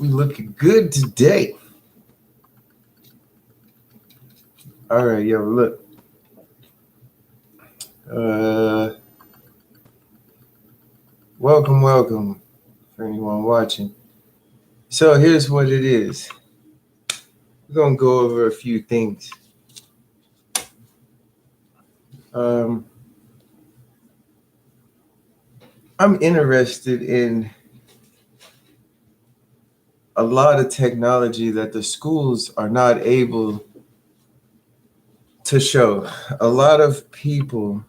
We looking good today. All right, yo, look. Welcome for anyone watching. So here's what it is. We're gonna go over a few things. I'm interested in a lot of technology that the schools are not able to show. A lot of people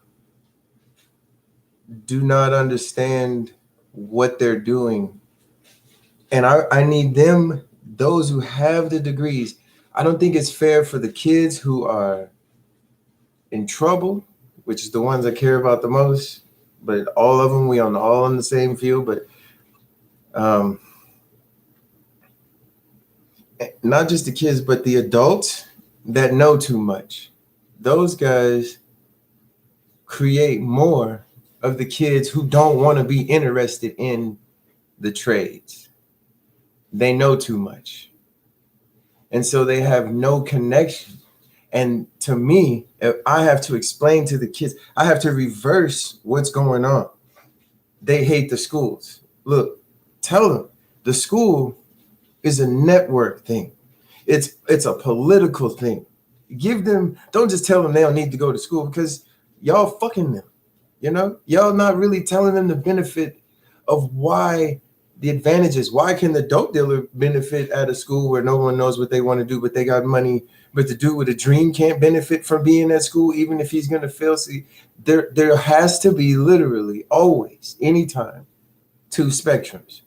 do not understand what they're doing. And I need those who have the degrees. I don't think it's fair for the kids who are in trouble, which is the ones I care about the most. But all of them, we on all in the same field. But not just the kids, but the adults that know too much. Those guys create more of the kids who don't want to be interested in the trades. They know too much. And so they have no connection. And to me, if I have to explain to the kids, I have to reverse what's going on. They hate the schools. Look, tell them the school is a network thing. It's a political thing. Don't just tell them they don't need to go to school because y'all fucking them. Y'all not really telling them the benefit of why the advantages. Why can the dope dealer benefit at a school where no one knows what they want to do, but they got money, but the dude with a dream can't benefit from being at school, even if he's going to fail? See, there has to be literally always, anytime, two spectrums.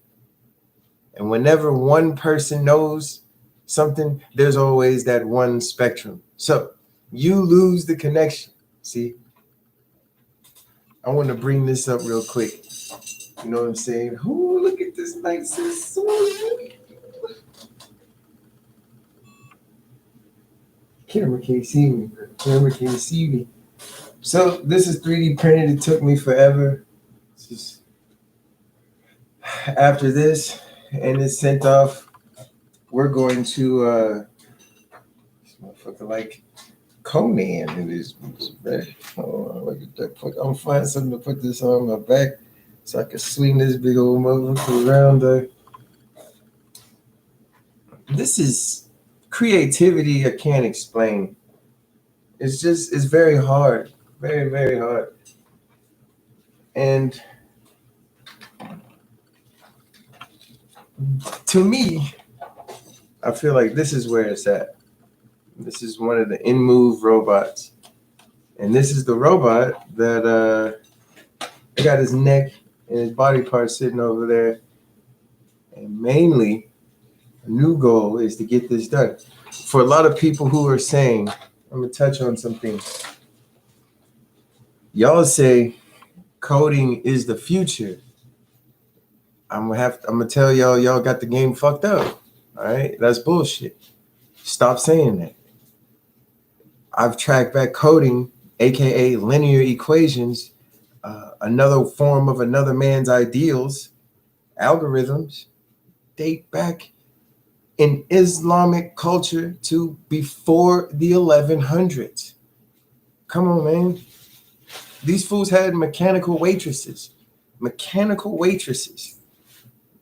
And whenever one person knows something, there's always that one spectrum. So you lose the connection. See, I want to bring this up real quick. You know what I'm saying? Oh, look at this nice sword. Camera can't see me. So this is 3D printed. It took me forever. After this, and it's sent off, we're going to this motherfucker like Conan in this. Oh, look at that. I'm gonna find something to put this on my back so I can swing this big old motherfucker around there. This is creativity I can't explain. It's very hard. Very, very hard. And to me, I feel like this is where it's at. This is one of the InMove robots. And this is the robot that got his neck and his body part sitting over there. And mainly, a new goal is to get this done. For a lot of people who are saying, I'm going to touch on some things. Y'all say coding is the future. I'm gonna tell y'all got the game fucked up. All right, that's bullshit. Stop saying that. I've tracked back coding, aka linear equations, another form of another man's ideals, algorithms, date back in Islamic culture to before the 1100s. Come on, man. These fools had mechanical waitresses.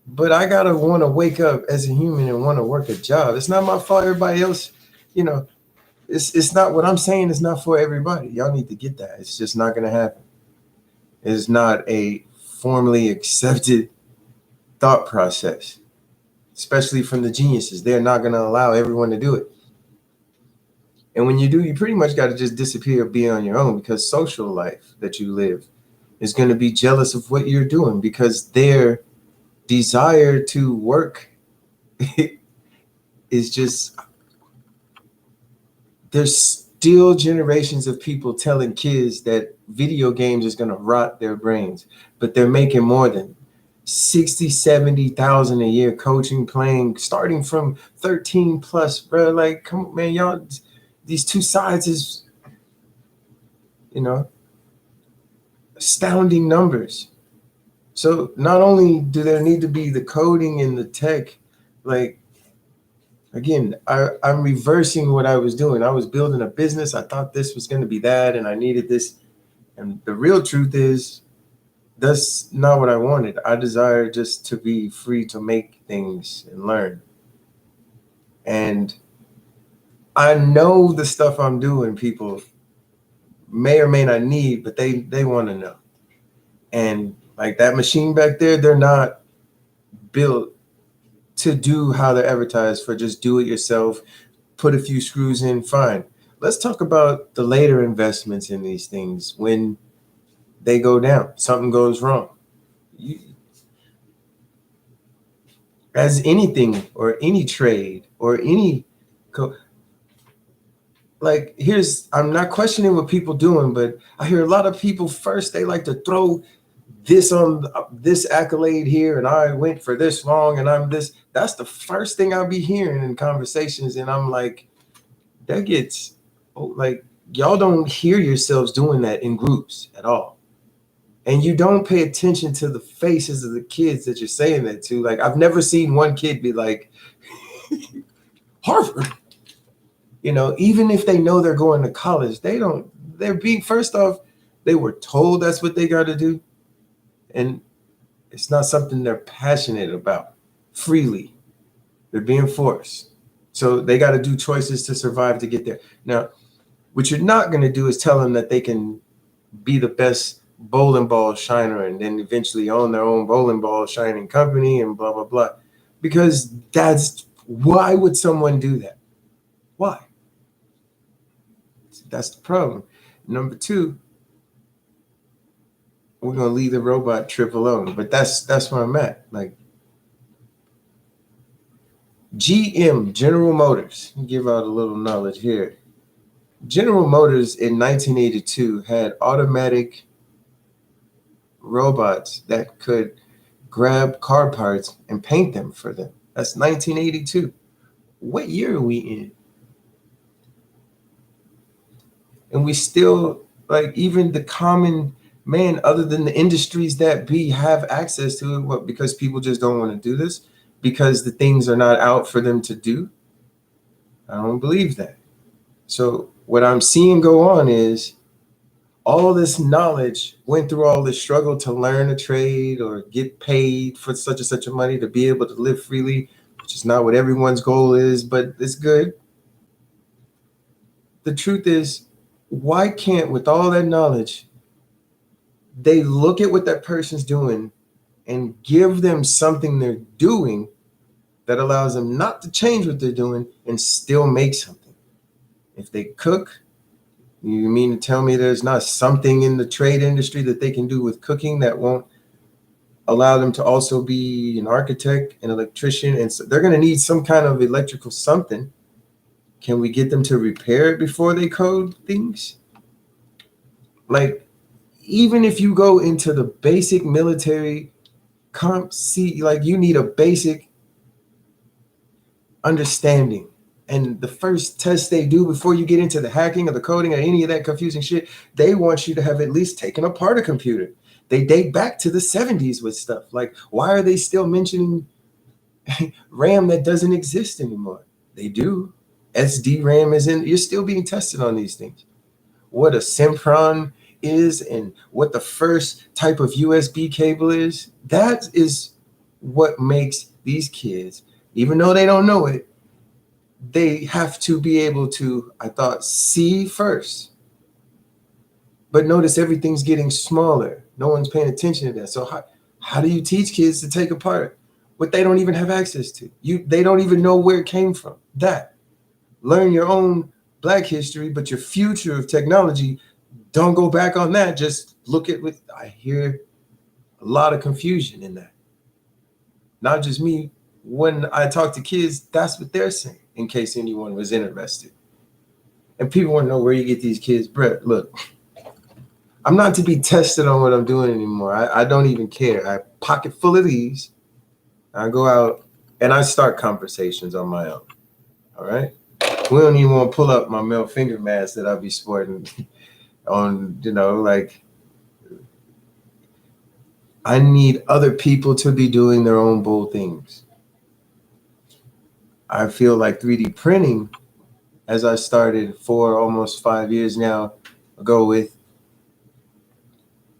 But I gotta want to wake up as a human and want to work a job. It's not my fault. Everybody else, it's not what I'm saying. It's not for everybody. Y'all need to get that. It's just not gonna happen. It's not a formally accepted thought process, especially from the geniuses. They're not gonna allow everyone to do it. And when you do, you pretty much got to just disappear, be on your own, because social life that you live is going to be jealous of what you're doing because their desire to work is just, there's still generations of people telling kids that video games is going to rot their brains, but they're making more than 60, 70,000 a year coaching, playing, starting from 13 plus, bro. Like, come on, man, y'all, these two sides is, astounding numbers. So not only do there need to be the coding and the tech, Like, again, I'm reversing what I was doing. I was building a business. I thought this was going to be that, and I needed this. And the real truth is, that's not what I wanted. I desire just to be free to make things and learn. And I know the stuff I'm doing, people may or may not need, but they want to know. And like that machine back there, they're not built to do how they're advertised for just do it yourself, put a few screws in, fine. Let's talk about the later investments in these things when they go down, something goes wrong. You, as anything or any trade or any like here's I'm not questioning what people doing, but I hear a lot of people first they like to throw this on this accolade here, and I went for this long, and I'm this. That's the first thing I'll be hearing in conversations, and I'm like, that gets like y'all don't hear yourselves doing that in groups at all, and you don't pay attention to the faces of the kids that you're saying that to. Like I've never seen one kid be like, Harvard. You know, even if they know they're going to college, they don't. They're being first off, they were told that's what they got to do, and it's not something they're passionate about freely. They're being forced. So they got to do choices to survive to get there. Now, what you're not going to do is tell them that they can be the best bowling ball shiner and then eventually own their own bowling ball shining company and blah, blah, blah. Because why would someone do that? Why? That's the problem. Number two, we're going to leave the robot trip alone. But that's where I'm at. Like, GM, General Motors, give out a little knowledge here. General Motors in 1982 had automatic robots that could grab car parts and paint them for them. That's 1982. What year are we in? And we still, like, even the common man, other than the industries that be have access to it, what, because people just don't want to do this? Because the things are not out for them to do? I don't believe that. So what I'm seeing go on is all this knowledge went through all this struggle to learn a trade or get paid for such and such a money to be able to live freely, which is not what everyone's goal is, but it's good. The truth is, why can't, with all that knowledge, they look at what that person's doing and give them something they're doing that allows them not to change what they're doing and still make something? If they cook, you mean to tell me there's not something in the trade industry that they can do with cooking that won't allow them to also be an architect, an electrician? And so they're going to need some kind of electrical something. Can we get them to repair it before they code things? Like, even if you go into the basic military like you need a basic understanding. And the first test they do before you get into the hacking or the coding or any of that confusing shit, they want you to have at least taken apart a computer. They date back to the 70s with stuff. Like, why are they still mentioning RAM that doesn't exist anymore? They do. SD RAM is in, you're still being tested on these things. What a Sempron is and what the first type of USB cable is, that is what makes these kids, even though they don't know it, they have to be able to, I thought, see first. But notice everything's getting smaller. No one's paying attention to that. So how do you teach kids to take apart what they don't even have access to? They don't even know where it came from. That. Learn your own Black history, but your future of technology, don't go back on that. Just look at what I hear. A lot of confusion in that. Not just me. When I talk to kids, that's what they're saying, in case anyone was interested. And people want to know where you get these kids. Brett, look, I'm not to be tested on what I'm doing anymore. I don't even care. I pocket full of these. I go out and I start conversations on my own. All right? We don't even want to pull up my male finger mask that I'll be sporting on, like, I need other people to be doing their own bold things. I feel like 3D printing, as I started almost 5 years now ago with,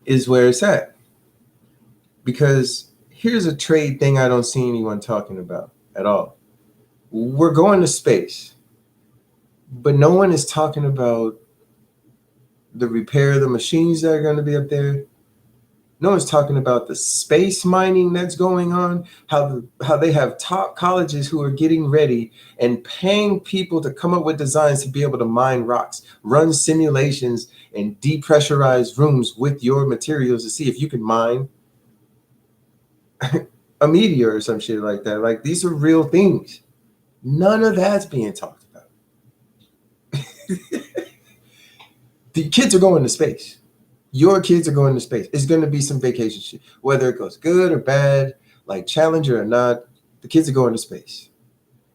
is where it's at. Because here's a trade thing I don't see anyone talking about at all. We're going to space, but no one is talking about the repair of the machines that are going to be up there. No one's talking about the space mining that's going on, how they have top colleges who are getting ready and paying people to come up with designs to be able to mine rocks, run simulations, and depressurize rooms with your materials to see if you can mine a meteor or some shit like that. Like, these are real things. None of that's being talked about. The kids are going to space. Your kids are going to space. It's going to be some vacation shit. Whether it goes good or bad, like Challenger or not, the kids are going to space.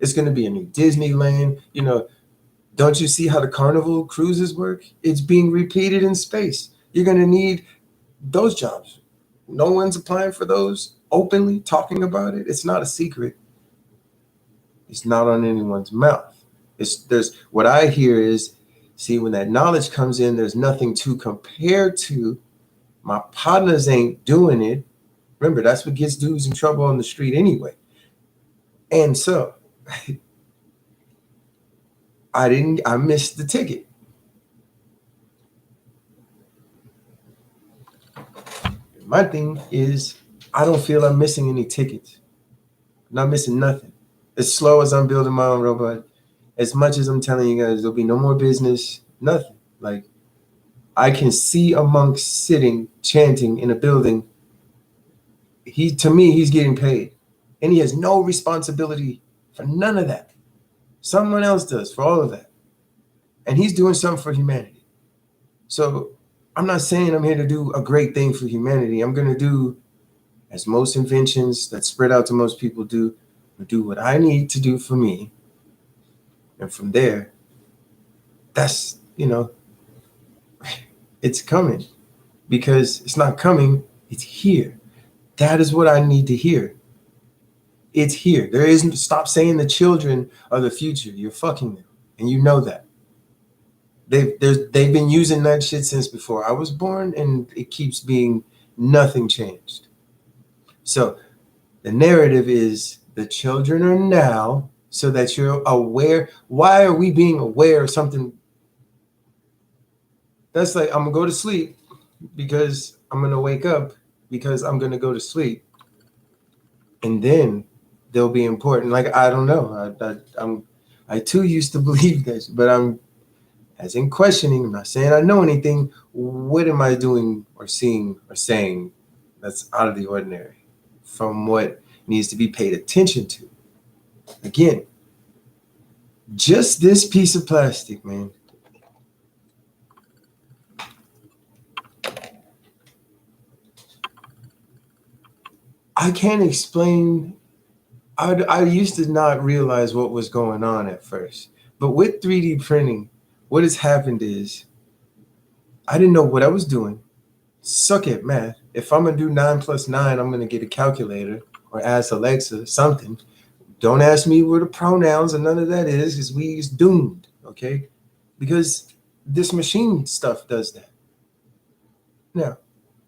It's going to be a new Disneyland. You know, don't you see how the Carnival cruises work? It's being repeated in space. You're going to need those jobs. No one's applying for those openly, talking about it. It's not a secret. It's not on anyone's mouth. There's what I hear is, see, when that knowledge comes in, there's nothing to compare to. My partners ain't doing it. Remember, that's what gets dudes in trouble on the street anyway. And so I missed the ticket. My thing is, I don't feel I'm missing any tickets. I'm not missing nothing. As slow as I'm building my own robot, as much as I'm telling you guys there'll be no more business, nothing. Like, I can see a monk sitting, chanting in a building. To me, he's getting paid. And he has no responsibility for none of that. Someone else does for all of that. And he's doing something for humanity. So I'm not saying I'm here to do a great thing for humanity. I'm going to do, as most inventions that spread out to most people do what I need to do for me. And from there, that's, it's coming. Because it's not coming, it's here. That is what I need to hear. It's here. There isn't, stop saying the children are the future. You're fucking them. And you know that. They've been using that shit since before I was born, and it keeps being nothing changed. So the narrative is the children are now, so that you're aware. Why are we being aware of something? That's like, I'm gonna go to sleep because I'm gonna wake up because I'm gonna go to sleep, and then they'll be important. Like, I don't know. I too used to believe this, but I'm, as in questioning, I'm not saying I know anything. What am I doing or seeing or saying that's out of the ordinary from what needs to be paid attention to? Again, just this piece of plastic, man. I can't explain. I used to not realize what was going on at first. But with 3D printing, what has happened is I didn't know what I was doing. Suck at math. If I'm going to do 9 plus 9, I'm going to get a calculator or ask Alexa something. Don't ask me where the pronouns and none of that is, because we is doomed, okay? Because this machine stuff does that. Now,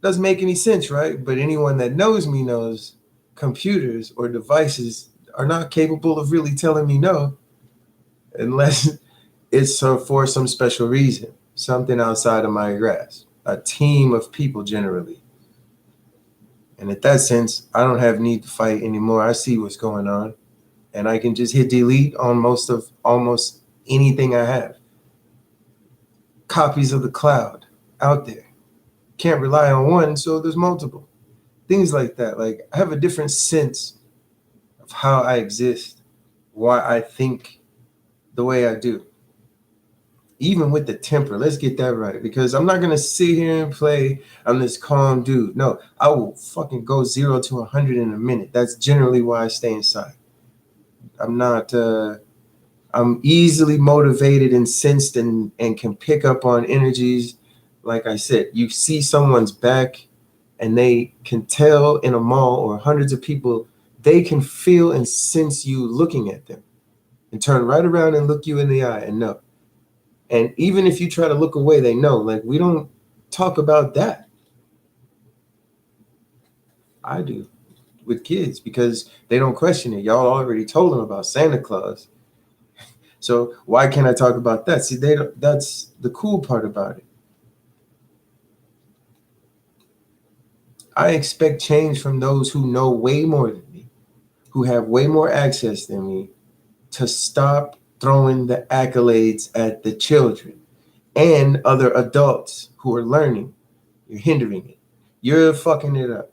doesn't make any sense, right? But anyone that knows me knows computers or devices are not capable of really telling me no, unless it's for some special reason, something outside of my grasp, a team of people generally. And in that sense, I don't have need to fight anymore. I see what's going on, and I can just hit delete on almost anything I have. Copies of the cloud out there. Can't rely on one, so there's multiple. Things like that. Like, I have a different sense of how I exist, why I think the way I do. Even with the temper, let's get that right, because I'm not going to sit here and play I'm this calm dude. No, I will fucking go 0 to 100 in a minute. That's generally why I stay inside. I'm not, I'm easily motivated and sensed and can pick up on energies. Like I said, you see someone's back and they can tell in a mall or hundreds of people, they can feel and sense you looking at them. and turn right around and look you in the eye and know. And even if you try to look away, they know. Like, we don't talk about that. I do with kids because they don't question it. Y'all already told them about Santa Claus. So why can't I talk about that? See, they don't, that's the cool part about it. I expect change from those who know way more than me, who have way more access than me, to stop throwing the accolades at the children and other adults who are learning. You're hindering it. You're fucking it up.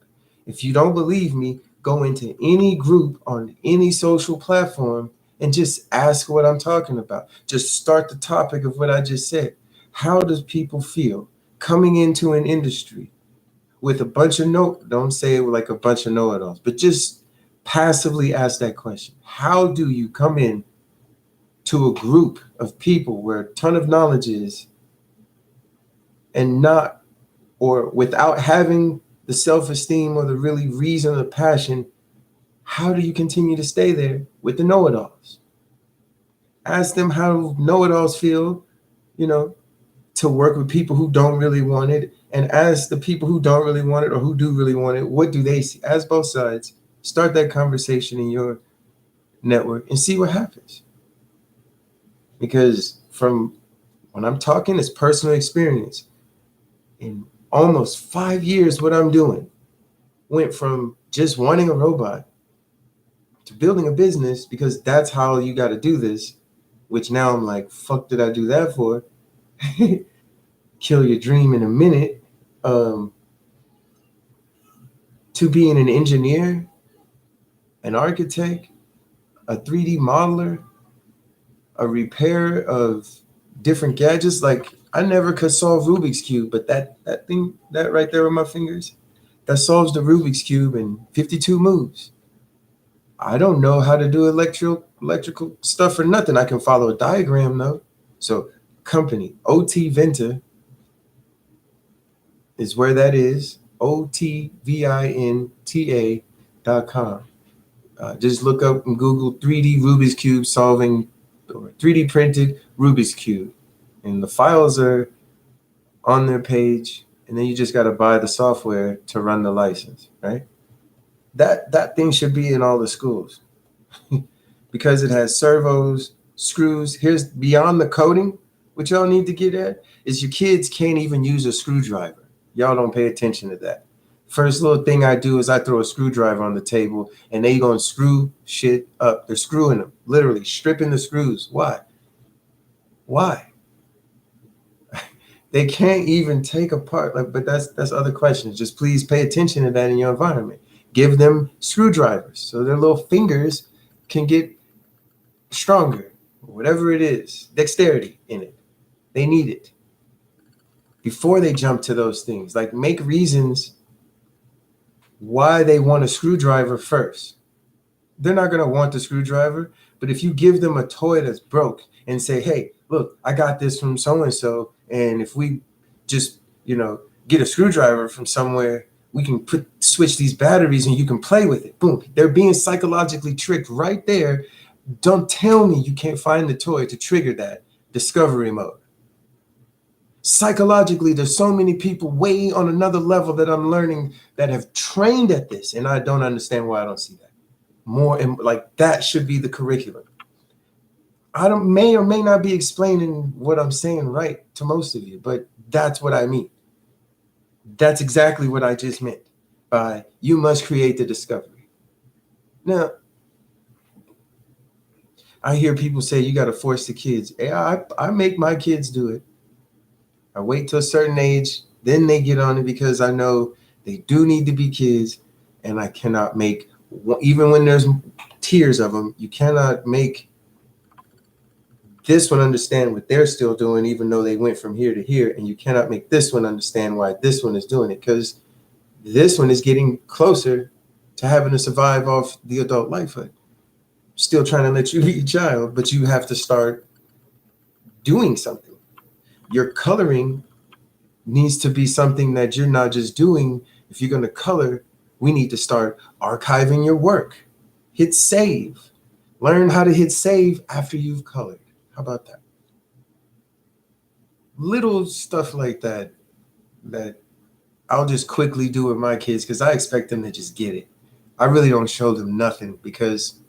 If you don't believe me, go into any group on any social platform and just ask what I'm talking about. Just start the topic of what I just said. How does people feel coming into an industry with a bunch of don't say it like a bunch of know-it-alls, but just passively ask that question. How do you come in to a group of people where a ton of knowledge is and not, or without having the self-esteem or the really reason or the passion, how do you continue to stay there with the know-it-alls? Ask them how know-it-alls feel, to work with people who don't really want it, and ask the people who don't really want it or who do really want it, what do they see? Ask both sides. Start that conversation in your network and see what happens. Because from when I'm talking, it's personal experience. In almost 5 years, what I'm doing went from just wanting a robot to building a business, because that's how you got to do this, which now I'm like, fuck did I do that for? Kill your dream in a minute. To being an engineer, an architect, a 3D modeler, a repair of different gadgets. Like, I never could solve Rubik's Cube, but that thing, that right there with my fingers, that solves the Rubik's Cube in 52 moves. I don't know how to do electrical stuff for nothing. I can follow a diagram though. So company, OTVinta is where that is. OTVINTA.com. Just look up and Google 3D Rubik's Cube solving, or 3D printed Rubik's Cube. And the files are on their page. And then you just got to buy the software to run the license, right? That thing should be in all the schools because it has servos, screws. Here's beyond the coding, what y'all need to get at is your kids can't even use a screwdriver. Y'all don't pay attention to that. First little thing I do is I throw a screwdriver on the table and they gonna screw shit up. They're screwing them, literally stripping the screws. Why? They can't even take apart. But that's other questions. Just please pay attention to that in your environment. Give them screwdrivers so their little fingers can get stronger, whatever it is, dexterity in it. They need it before they jump to those things. Like, make reasons why they want a screwdriver first. They're not going to want the screwdriver, but if you give them a toy that's broke and say, hey, look, I got this from so-and-so, and if we just, get a screwdriver from somewhere, we can switch these batteries and you can play with it. Boom. They're being psychologically tricked right there. Don't tell me you can't find the toy to trigger that discovery mode. Psychologically, there's so many people way on another level that I'm learning that have trained at this, and I don't understand why I don't see that more. And like, that should be the curriculum. I may or may not be explaining what I'm saying right to most of you, but that's what I mean. That's exactly what I just meant by you must create the discovery. Now, I hear people say you got to force the kids. Hey, I make my kids do it. I wait till a certain age, then they get on it because I know they do need to be kids, and I cannot make, even when there's tiers of them, you cannot make this one understand what they're still doing, even though they went from here to here, and you cannot make this one understand why this one is doing it, because this one is getting closer to having to survive off the adult lifehood. Still trying to let you be a child, but you have to start doing something. Your coloring needs to be something that you're not just doing. If you're going to color, we need to start archiving your work. Hit save. Learn how to hit save after you've colored. How about that? Little stuff like that that I'll just quickly do with my kids because I expect them to just get it. I really don't show them nothing because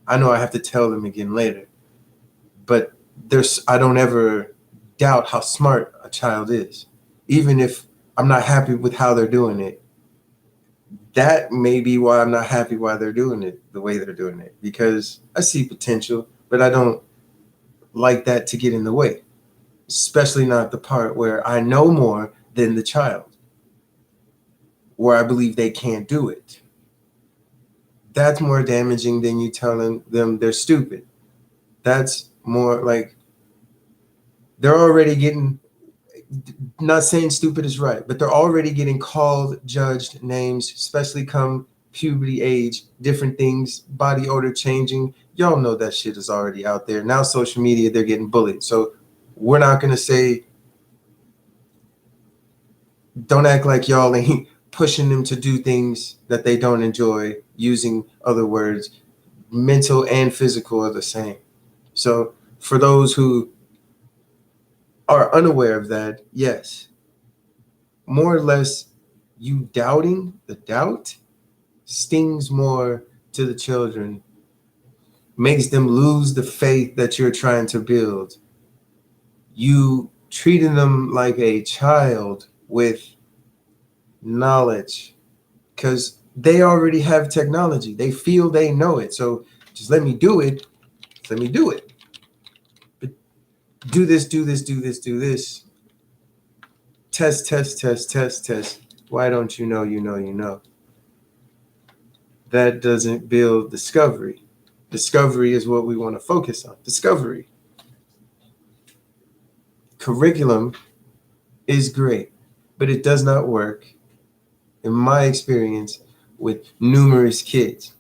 I know I have to tell them again later. But I don't ever doubt how smart a child is. Even if I'm not happy with how they're doing it, that may be why I'm not happy why they're doing it the way they're doing it. Because I see potential, but I don't like that to get in the way. Especially not the part where I know more than the child, where I believe they can't do it. That's more damaging than you telling them they're stupid. That's more like they're already getting, not saying stupid is right, but they're already getting called, judged, names, especially come puberty age, different things, body odor changing. Y'all know that shit is already out there. Now social media, they're getting bullied. So we're not going to say, don't act like y'all ain't pushing them to do things that they don't enjoy, using other words. Mental and physical are the same. So for those who are unaware of that, yes, more or less, you doubting the doubt stings more to the children, makes them lose the faith that you're trying to build. You treating them like a child with knowledge because they already have technology. They feel they know it. So just let me do it. Let me do it. But do this, do this, do this, do this. Test, test, test, test, test. Why don't you know, you know, you know? That doesn't build discovery. Discovery is what we want to focus on. Discovery. Curriculum is great, but it does not work, in my experience, with numerous kids.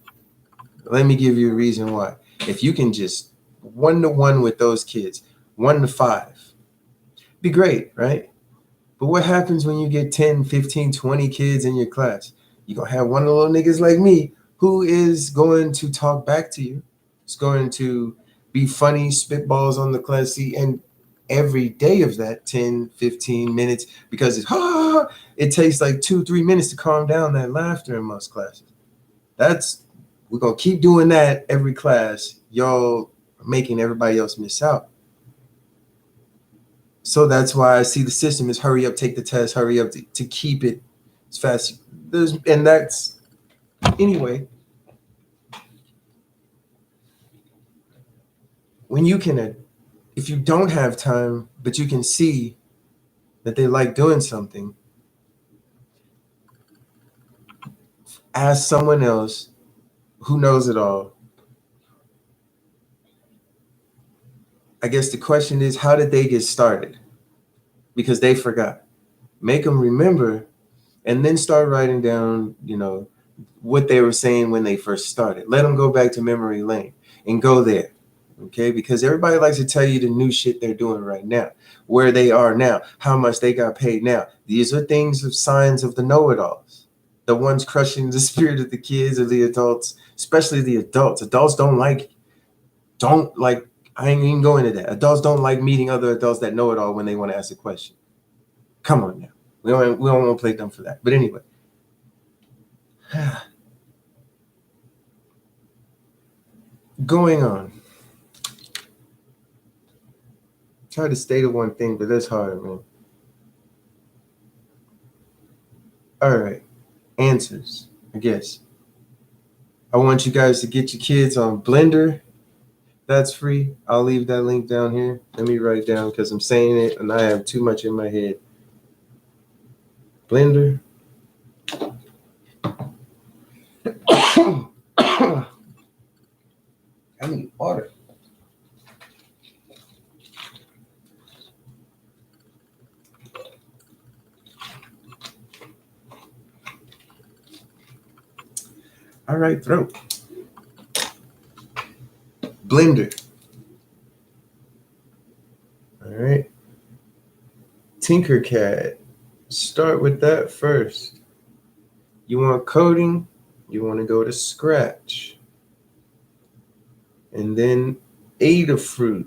Let me give you a reason why. If you can just 1-to-1 with those kids, 1-to-5, be great, right? But what happens when you get 10, 15, 20 kids in your class? You're going to have one of the little niggas like me who is going to talk back to you. It's going to be funny, spitballs on the class seat, and every day of that 10, 15 minutes, because it takes like 2-3 minutes to calm down that laughter in most classes. We're going to keep doing that every class. Y'all are making everybody else miss out. So that's why I see the system is hurry up, take the test, hurry up to keep it as fast. And that's, anyway, when you can, if you don't have time, but you can see that they like doing something, ask someone else who knows it all. I guess the question is, how did they get started? Because they forgot. Make them remember, and then start writing down, what they were saying when they first started. Let them go back to memory lane and go there. Okay, because everybody likes to tell you the new shit they're doing right now, where they are now, how much they got paid now. These are things of signs of the know-it-alls, the ones crushing the spirit of the kids or the adults, especially the adults. Adults don't like, I ain't even going into that. Adults don't like meeting other adults that know it all when they want to ask a question. Come on now. We don't want to play dumb for that. But anyway. Going on. Try to stay to one thing, but that's hard, man. All right. Answers, I guess. I want you guys to get your kids on Blender. That's free. I'll leave that link down here. Let me write it down because I'm saying it and I have too much in my head. Blender. I need water. All right, throat. Blender. All right. Tinkercad. Start with that first. You want coding? You want to go to Scratch. And then Adafruit.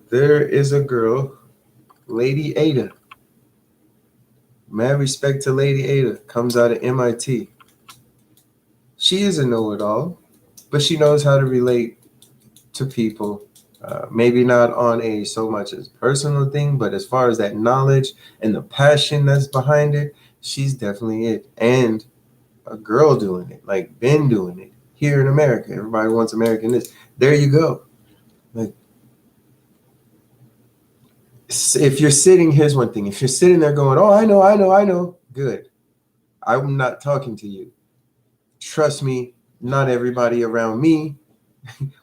There is a girl, Lady Ada. Mad respect to Lady Ada. Comes out of MIT. She is a know-it-all, but she knows how to relate to people. Maybe not on a so much as personal thing, but as far as that knowledge and the passion that's behind it, she's definitely it. And a girl doing it, like been doing it here in America. Everybody wants American this. There you go. Like, if you're sitting, here's one thing. If you're sitting there going, oh, I know, good. I'm not talking to you. Trust me, not everybody around me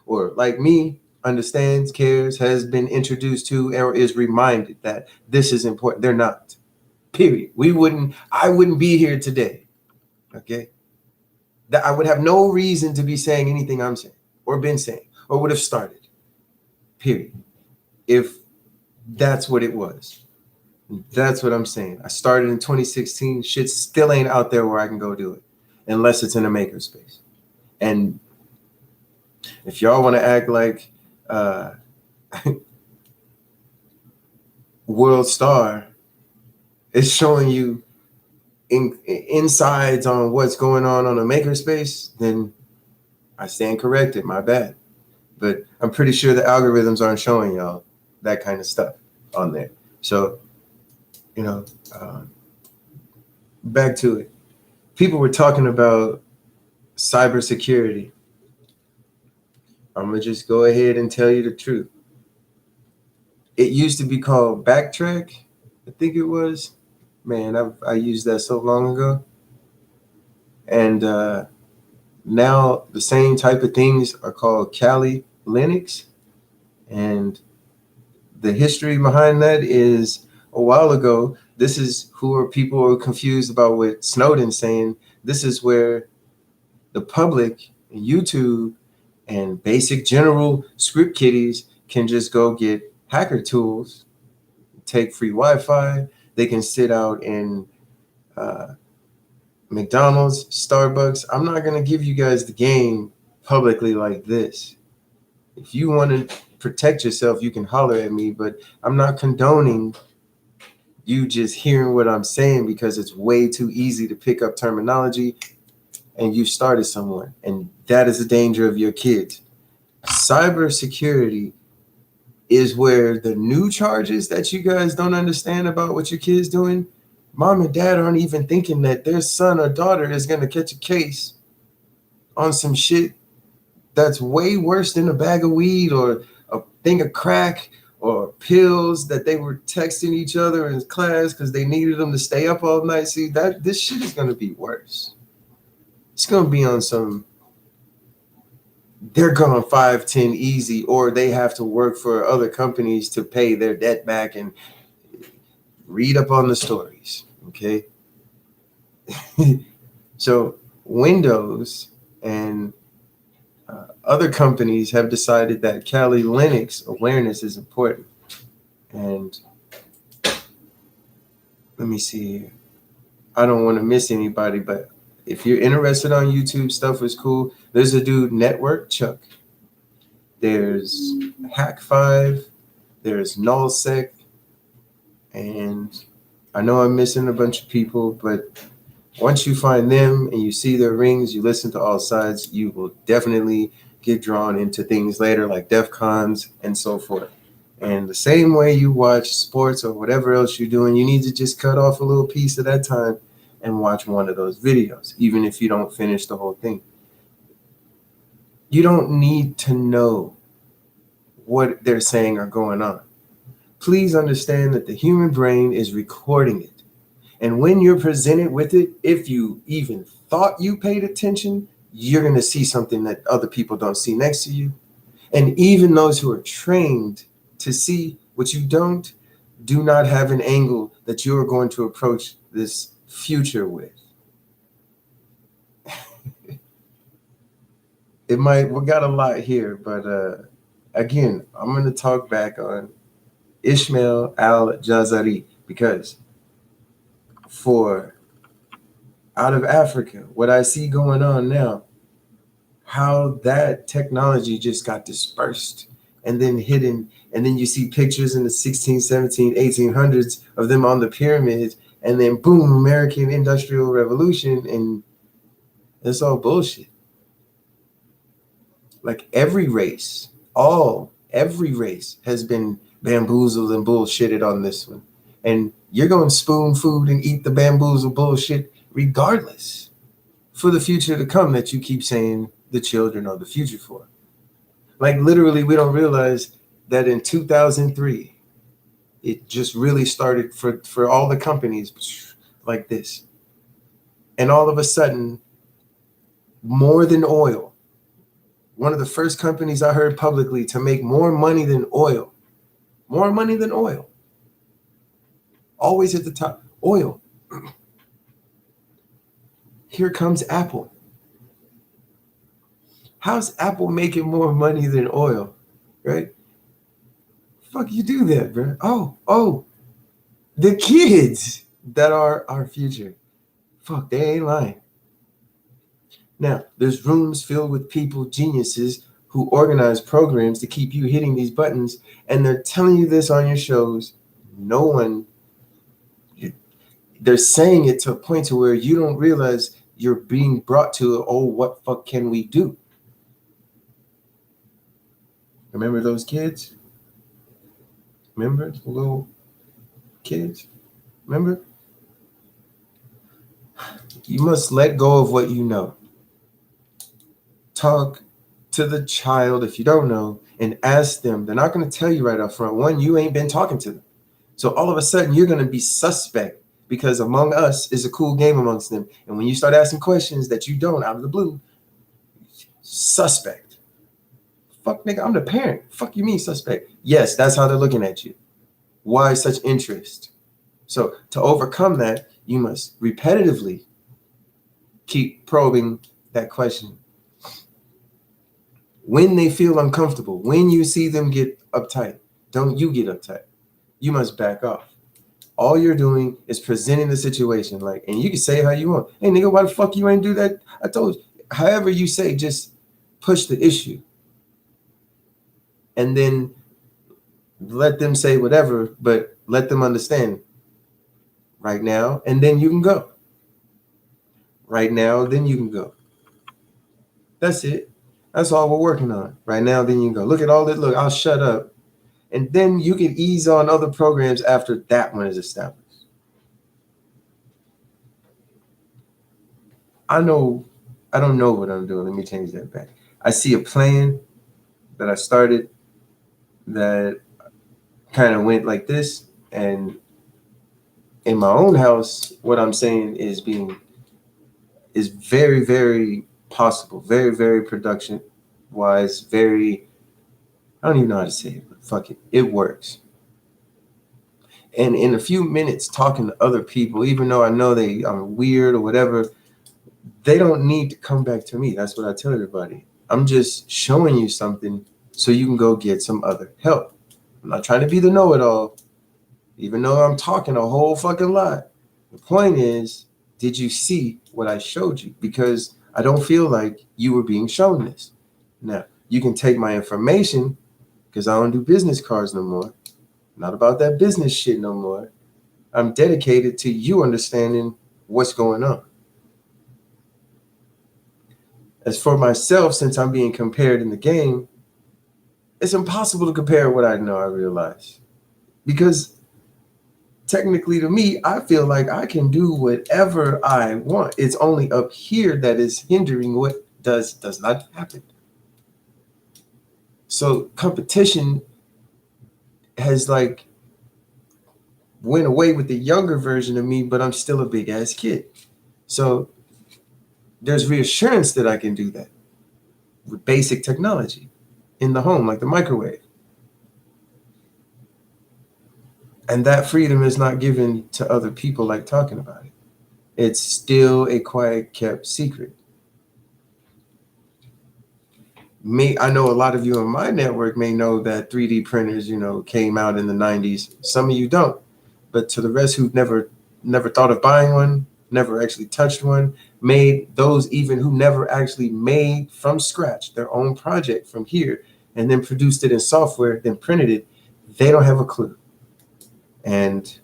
or like me understands, cares, has been introduced to, or is reminded that this is important. They're not. Period. I wouldn't be here today. Okay. That I would have no reason to be saying anything I'm saying or been saying or would have started. Period. If that's what it was. That's what I'm saying. I started in 2016. Shit still ain't out there where I can go do it unless it's in a makerspace. And if y'all want to act like World Star is showing you insides on what's going on a makerspace, then I stand corrected. My bad. But I'm pretty sure the algorithms aren't showing y'all that kind of stuff on there. So, back to it. People were talking about cybersecurity. I'm going to just go ahead and tell you the truth. It used to be called Backtrack, I think it was. Man, I used that so long ago. And now the same type of things are called Kali Linux. And the history behind that is a while ago. This is people are confused about what Snowden's saying. This is where the public, YouTube, and basic general script kiddies can just go get hacker tools, take free Wi-Fi. They can sit out in McDonald's, Starbucks. I'm not going to give you guys the game publicly like this. If you want to protect yourself, you can holler at me, but I'm not condoning you just hearing what I'm saying because it's way too easy to pick up terminology and you started someone. And that is the danger of your kids. Cybersecurity is where the new charges that you guys don't understand about what your kids doing, mom and dad aren't even thinking that their son or daughter is going to catch a case on some shit that's way worse than a bag of weed or a thing of crack or pills that they were texting each other in class because they needed them to stay up all night. See, this shit is going to be worse. It's going to be on some, they're going 5-10 easy, or they have to work for other companies to pay their debt back, and read up on the stories. Okay. So Windows and other companies have decided that Kali Linux awareness is important. And let me see here. I don't want to miss anybody, but if you're interested on YouTube, stuff is cool. There's a dude, Network Chuck. There's Hack5. There's Nullsec. And I know I'm missing a bunch of people, but once you find them and you see their rings, you listen to all sides, you will definitely get drawn into things later like DEF CONs and so forth. And the same way you watch sports or whatever else you're doing, you need to just cut off a little piece of that time and watch one of those videos, even if you don't finish the whole thing. You don't need to know what they're saying or going on. Please understand that the human brain is recording it. And when you're presented with it, if you even thought you paid attention, you're going to see something that other people don't see next to you. And even those who are trained to see what you don't, do not have an angle that you're going to approach this future with. We got a lot here, but again, I'm going to talk back on Ismail al-Jazari because out of Africa, what I see going on now, how that technology just got dispersed and then hidden. And then you see pictures in the 16, 17, 1800s of them on the pyramids. And then boom, American Industrial Revolution. And it's all bullshit. Like every race, every race has been bamboozled and bullshitted on this one. And you're going to spoon food and eat the bamboozled bullshit regardless for the future to come that you keep saying the children are the future for. Like literally, we don't realize that in 2003, it just really started for all the companies like this. And all of a sudden, more than oil, one of the first companies I heard publicly to make more money than oil, always at the top, oil. Here comes Apple. How's Apple making more money than oil, right? Fuck you do that, bro. Oh, the kids that are our future. Fuck, they ain't lying. Now, there's rooms filled with people, geniuses, who organize programs to keep you hitting these buttons, and they're telling you this on your shows. No one, they're saying it to a point to where you don't realize you're being brought to, oh, what fuck can we do? Remember those kids? Remember the little kids? Remember? You must let go of what you know. Talk to the child if you don't know and ask them. They're not going to tell you right up front. One, you ain't been talking to them. So all of a sudden you're going to be suspect because Among Us is a cool game amongst them. And when you start asking questions that you don't out of the blue, suspect. Fuck, nigga, I'm the parent. Fuck you mean suspect? Yes, that's how they're looking at you. Why such interest? So to overcome that, you must repetitively keep probing that question. When they feel uncomfortable, when you see them get uptight, don't you get uptight. You must back off. All you're doing is presenting the situation, like, and you can say how you want. Hey, nigga, why the fuck you ain't do that? I told you. However you say, just push the issue. And then let them say whatever, but let them understand right now, and then you can go. Right now, then you can go. That's it. That's all we're working on. Right now, then you can go. Look at all this. Look, I'll shut up. And then you can ease on other programs after that one is established. I don't know what I'm doing. Let me change that back. I see a plan that I started that kind of went like this. And in my own house, what I'm saying is very, very possible, very, very production wise, very, I don't even know how to say it, but fuck it. It works. And in a few minutes talking to other people, even though I know they are weird or whatever, they don't need to come back to me. That's what I tell everybody. I'm just showing you something so you can go get some other help. I'm not trying to be the know-it-all, even though I'm talking a whole fucking lot. The point is, did you see what I showed you? Because I don't feel like you were being shown this. Now, you can take my information because I don't do business cards no more. Not about that business shit no more. I'm dedicated to you understanding what's going on. As for myself, since I'm being compared in the game, it's impossible to compare what I know, I realize. Because technically to me, I feel like I can do whatever I want. It's only up here that is hindering what does not happen. So competition has like went away with the younger version of me, but I'm still a big ass kid. So there's reassurance that I can do that with basic technology in the home, like the microwave. And that freedom is not given to other people like talking about it. It's still a quiet, kept secret. I know a lot of you on my network may know that 3D printers, came out in the 90s. Some of you don't. But to the rest who've never thought of buying one, never actually touched one, made those even who never actually made from scratch their own project from here and then produced it in software, then printed it, they don't have a clue. And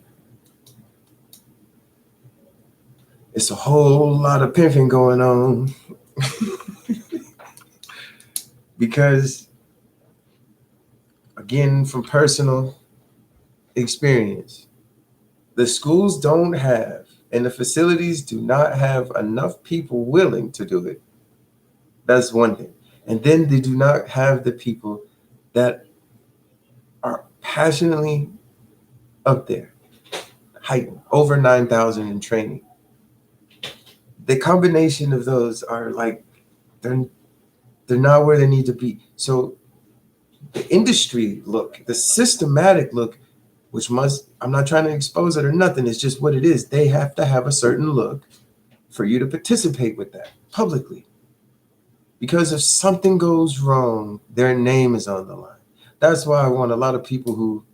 it's a whole lot of pimping going on because, again, from personal experience, the schools don't have and the facilities do not have enough people willing to do it. That's one thing. And then they do not have the people that are passionately up there, height over 9,000 in training. The combination of those are like, they're not where they need to be. So the industry look, the systematic look, which I'm not trying to expose it or nothing, it's just what it is. They have to have a certain look for you to participate with that publicly. Because if something goes wrong, their name is on the line. That's why I want a lot of people who,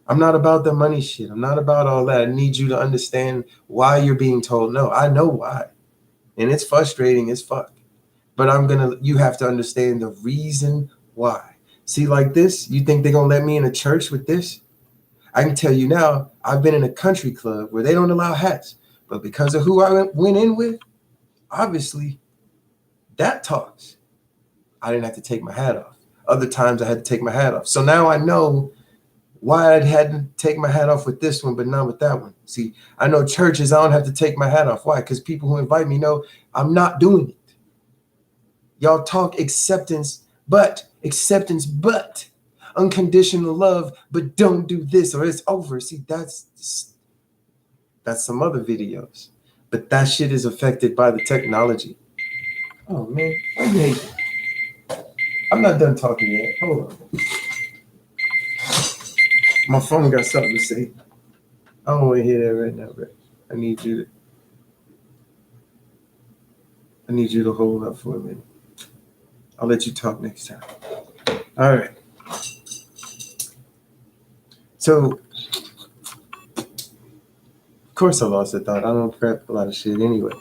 I'm not about the money shit. I'm not about all that. I need you to understand why you're being told no. I know why. And it's frustrating as fuck. But you have to understand the reason why. See, like this, you think they're going to let me in a church with this? I can tell you now, I've been in a country club where they don't allow hats. But because of who I went in with, obviously, that talks. I didn't have to take my hat off. Other times I had to take my hat off. So now I know why I had to take my hat off with this one, but not with that one. See, I know churches, I don't have to take my hat off. Why? Because people who invite me know I'm not doing it. Y'all talk acceptance, but unconditional love, but don't do this or it's over. See, that's some other videos. But that shit is affected by the technology. Oh, man. Why you hate? I'm not done talking yet. Hold on. My phone got something to say. I don't want to hear that right now, but I need you to hold up for a minute. I'll let you talk next time. All right. So, of course I lost a thought. I don't prep a lot of shit anyway.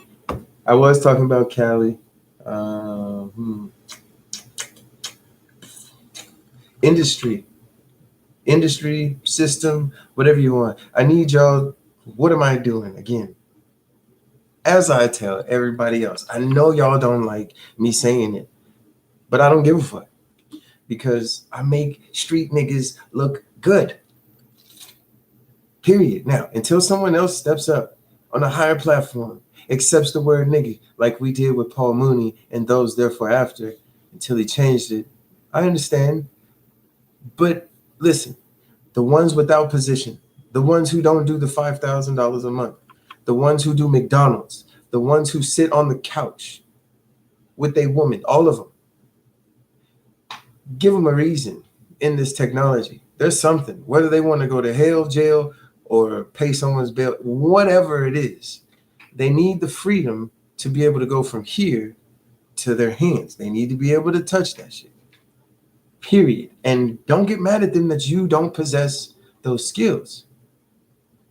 I was talking about Cali. Industry, system, whatever you want. I need y'all. What am I doing? Again, as I tell everybody else, I know y'all don't like me saying it, but I don't give a fuck because I make street niggas look good. Period. Now, until someone else steps up on a higher platform, accepts the word nigga, like we did with Paul Mooney and those therefore after, until he changed it, I understand. But listen, the ones without position, the ones who don't do the $5,000 a month, the ones who do McDonald's, the ones who sit on the couch with a woman, all of them, give them a reason in this technology. There's something, whether they want to go to hell, jail, or pay someone's bail, whatever it is, they need the freedom to be able to go from here to their hands. They need to be able to touch that shit. Period. And don't get mad at them that you don't possess those skills.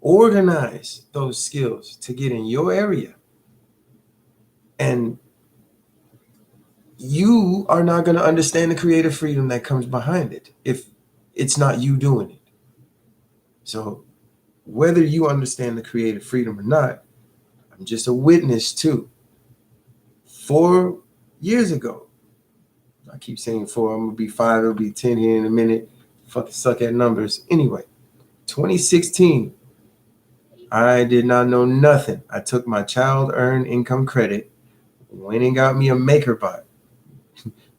Organize those skills to get in your area. And you are not going to understand the creative freedom that comes behind it if it's not you doing it. So whether you understand the creative freedom or not, I'm just a witness to. 4 years ago, I keep saying 4, I'm going to be 5, it'll be 10 here in a minute. Fucking suck at numbers. Anyway, 2016, I did not know nothing. I took my child earned income credit, went and got me a MakerBot.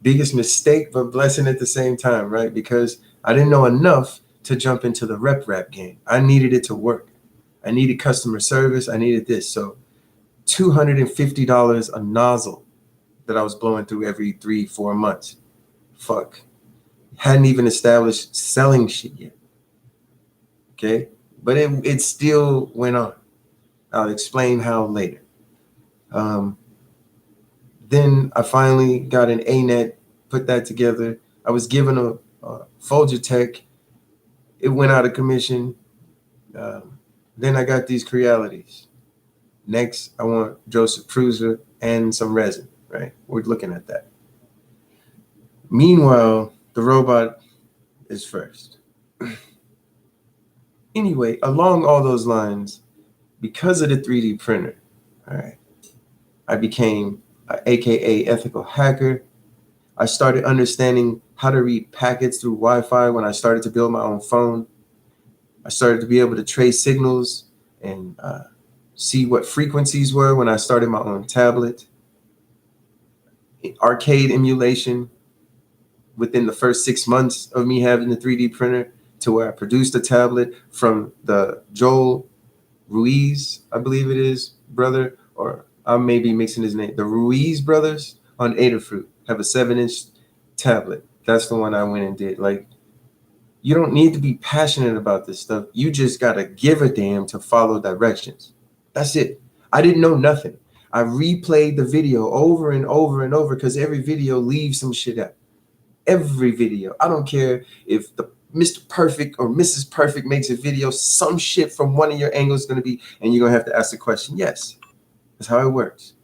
Biggest mistake, but blessing at the same time, right? Because I didn't know enough to jump into the rep game. I needed it to work. I needed customer service. I needed this. So $250 a nozzle that I was blowing through every 3-4 months. Fuck. Hadn't even established selling shit yet. Okay? But it still went on. I'll explain how later. Then I finally got an ANET, put that together. I was given a Folger Tech. It went out of commission. Then I got these Crealities. Next, I want Joseph Prusa and some resin, right? We're looking at that. Meanwhile, the robot is first. Anyway, along all those lines, because of the 3D printer, all right, I became a AKA ethical hacker. I started understanding how to read packets through Wi-Fi when I started to build my own phone. I started to be able to trace signals and see what frequencies were when I started my own tablet. Arcade emulation within the first 6 months of me having the 3D printer, to where I produced a tablet from the Joel Ruiz, I believe it is, brother, or I may be mixing his name. The Ruiz brothers on Adafruit have a 7-inch tablet. That's the one I went and did. Like, you don't need to be passionate about this stuff. You just got to give a damn to follow directions. That's it. I didn't know nothing. I replayed the video over and over and over because every video leaves some shit out. Every video. I don't care if the Mr. Perfect or Mrs. Perfect makes a video, some shit from one of your angles is going to be, and you're going to have to ask the question. Yes, that's how it works.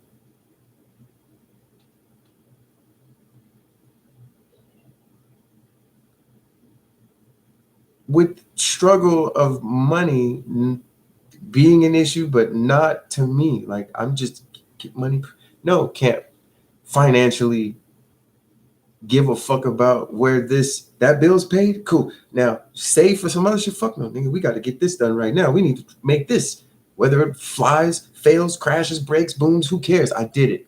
With struggle of money being an issue, but not to me. Like, I'm just get money. No, can't financially give a fuck about where that bill's paid. Cool. Now save for some other shit. Fuck no, nigga. We got to get this done right now. We need to make this. Whether it flies, fails, crashes, breaks, booms, who cares? I did it.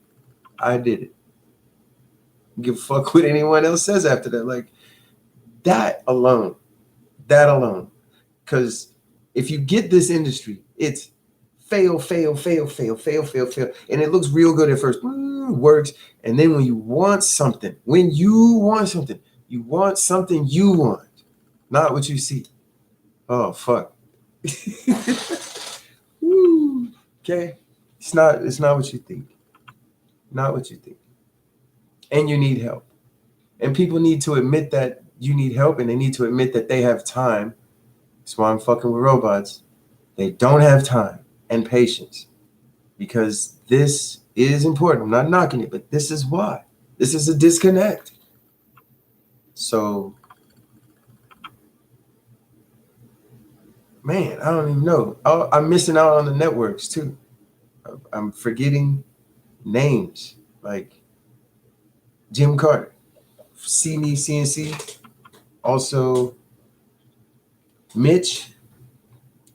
I did it. Give a fuck what anyone else says after that. Like, that alone. Because if you get this industry, it's fail, fail, fail, fail, fail, fail, fail. And it looks real good at first. Works. And then when you want something, you want something you want, not what you see. Oh, fuck. Woo. Okay. It's not what you think. Not what you think. And you need help. And people need to admit that you need help, and they need to admit that they have time. That's why I'm fucking with robots. They don't have time and patience, because this is important. I'm not knocking it, but this is why. This is a disconnect. So, man, I don't even know. I'm missing out on the networks too. I'm forgetting names like Jim Carter, See Me CNC, also Mitch,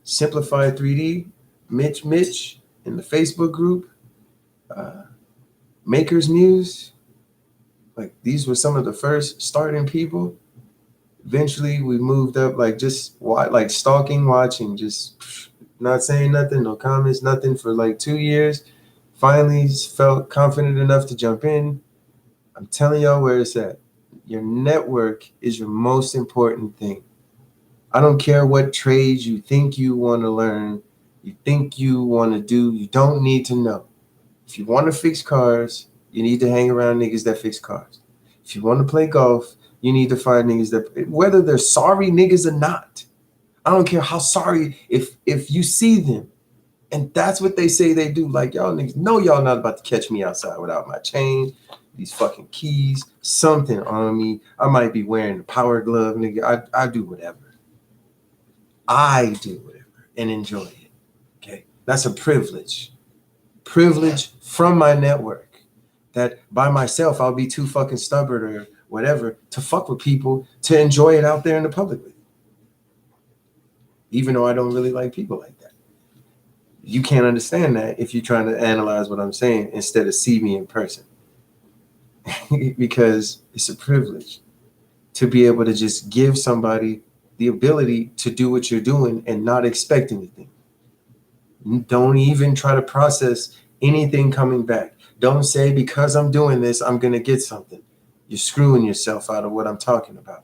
Simplified 3D, Mitch in the Facebook group, Maker's Muse. Like, these were some of the first starting people. Eventually we moved up, like, just like stalking, watching, just not saying nothing, no comments, nothing for like 2 years. Finally felt confident enough to jump in. I'm telling y'all where it's at. Your network is your most important thing. I don't care what trades you think you want to learn, you think you want to do, you don't need to know. If you want to fix cars, you need to hang around niggas that fix cars. If you want to play golf, you need to find niggas that, whether they're sorry niggas or not. I don't care how sorry, if you see them and that's what they say they do. Like, y'all niggas know y'all not about to catch me outside without my chain, these fucking keys, something on me. I might be wearing a power glove, nigga. I do whatever. I do whatever and enjoy it. Okay. That's a privilege. Privilege from my network. That by myself, I'll be too fucking stubborn or whatever to fuck with people to enjoy it out there in the public with. Even though I don't really like people like that. You can't understand that if you're trying to analyze what I'm saying instead of see me in person. Because it's a privilege to be able to just give somebody the ability to do what you're doing and not expect anything. Don't even try to process anything coming back. Don't say, because I'm doing this, I'm going to get something. You're screwing yourself out of what I'm talking about.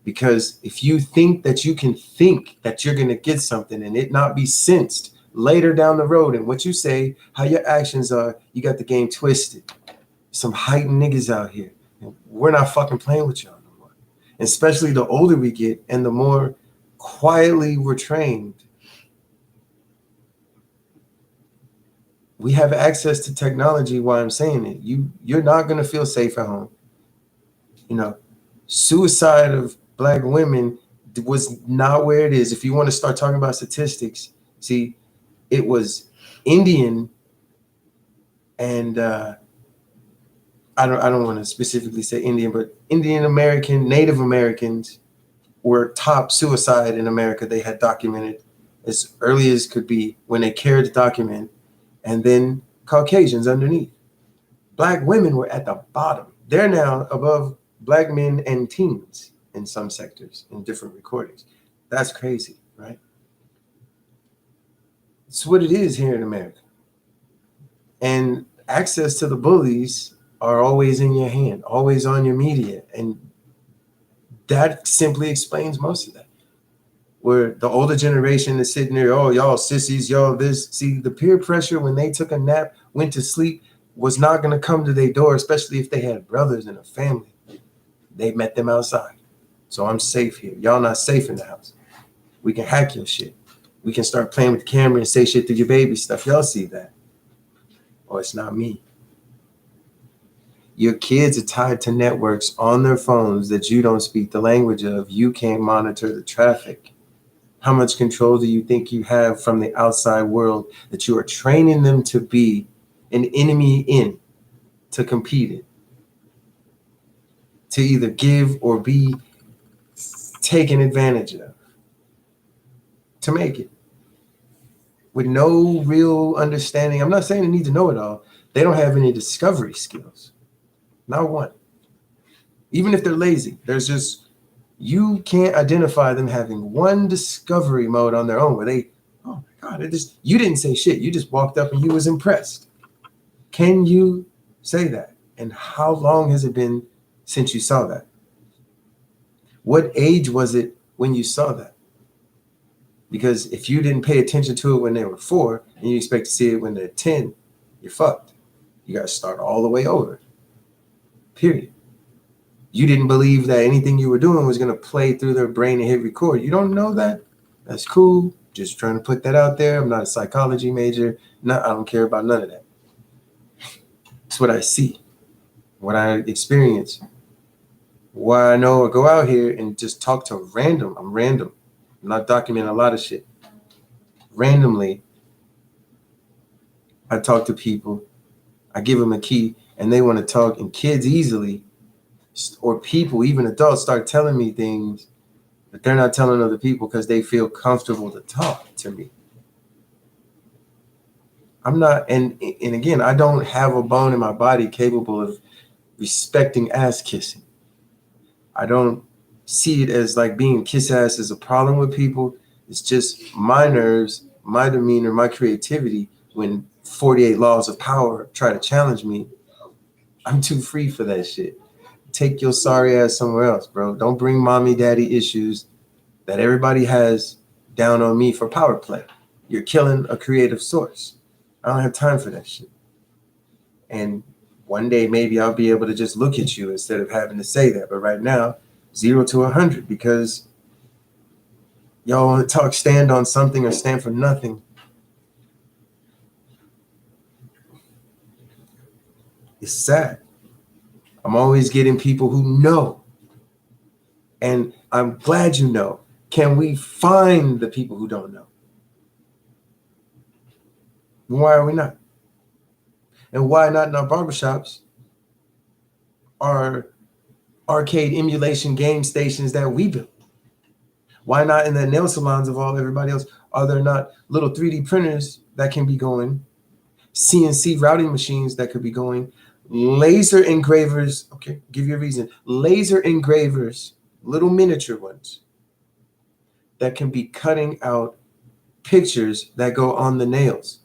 Because if you think that you can think that you're going to get something and it not be sensed later down the road, and what you say, how your actions are, you got the game twisted. Some heightened niggas out here. And we're not fucking playing with y'all no more. Especially the older we get and the more quietly we're trained. We have access to technology. Why I'm saying it, you're not gonna feel safe at home. You know, suicide of Black women was not where it is. If you want to start talking about statistics, see, it was Indian and I don't want to specifically say Indian, but Indian American, Native Americans were top suicide in America. They had documented as early as could be when they cared to document, and then Caucasians underneath. Black women were at the bottom. They're now above Black men and teens in some sectors in different recordings. That's crazy, right? It's what it is here in America. And access to the bullies are always in your hand, always on your media. And that simply explains most of that. Where the older generation is sitting there, oh, y'all sissies, y'all this. See, the peer pressure when they took a nap, went to sleep, was not going to come to their door, especially if they had brothers and a family. They met them outside. So I'm safe here. Y'all not safe in the house. We can hack your shit. We can start playing with the camera and say shit to your baby stuff. Y'all see that. Oh, it's not me. Your kids are tied to networks on their phones that you don't speak the language of. You can't monitor the traffic. How much control do you think you have from the outside world that you are training them to be an enemy in, to compete in, to either give or be taken advantage of, to make it? With no real understanding. I'm not saying they need to know it all. They don't have any discovery skills. Not one. Even if they're lazy, there's just, you can't identify them having one discovery mode on their own where they, oh my God, you didn't say shit. You just walked up and you was impressed. Can you say that? And how long has it been since you saw that? What age was it when you saw that? Because if you didn't pay attention to it when they were 4 and you expect to see it when they're 10, you're fucked. You got to start all the way over. Period. You didn't believe that anything you were doing was going to play through their brain and hit record. You don't know that? That's cool. Just trying to put that out there. I'm not a psychology major. I don't care about none of that. It's what I see, what I experience, why I know I go out here and just talk to random. I'm random. I'm not documenting a lot of shit. Randomly, I talk to people. I give them a key and they want to talk, and kids easily, or people, even adults, start telling me things that they're not telling other people because they feel comfortable to talk to me. I'm not, and again, I don't have a bone in my body capable of respecting ass kissing. I don't see it as like being kiss ass is a problem with people. It's just my nerves, my demeanor, my creativity. When 48 laws of power try to challenge me, I'm too free for that shit. Take your sorry ass somewhere else, bro. Don't bring mommy daddy issues that everybody has down on me for power play. You're killing a creative source. I don't have time for that shit. And one day maybe I'll be able to just look at you instead of having to say that. But right now, 0 to 100, because y'all want to stand on something or stand for nothing. It's sad. I'm always getting people who know. And I'm glad you know. Can we find the people who don't know? Why are we not? And why not in our barbershops, our arcade emulation game stations that we built? Why not in the nail salons of everybody else? Are there not little 3D printers that can be going, CNC routing machines that could be going, laser engravers? Okay, give you a reason. Laser engravers, little miniature ones that can be cutting out pictures that go on the nails.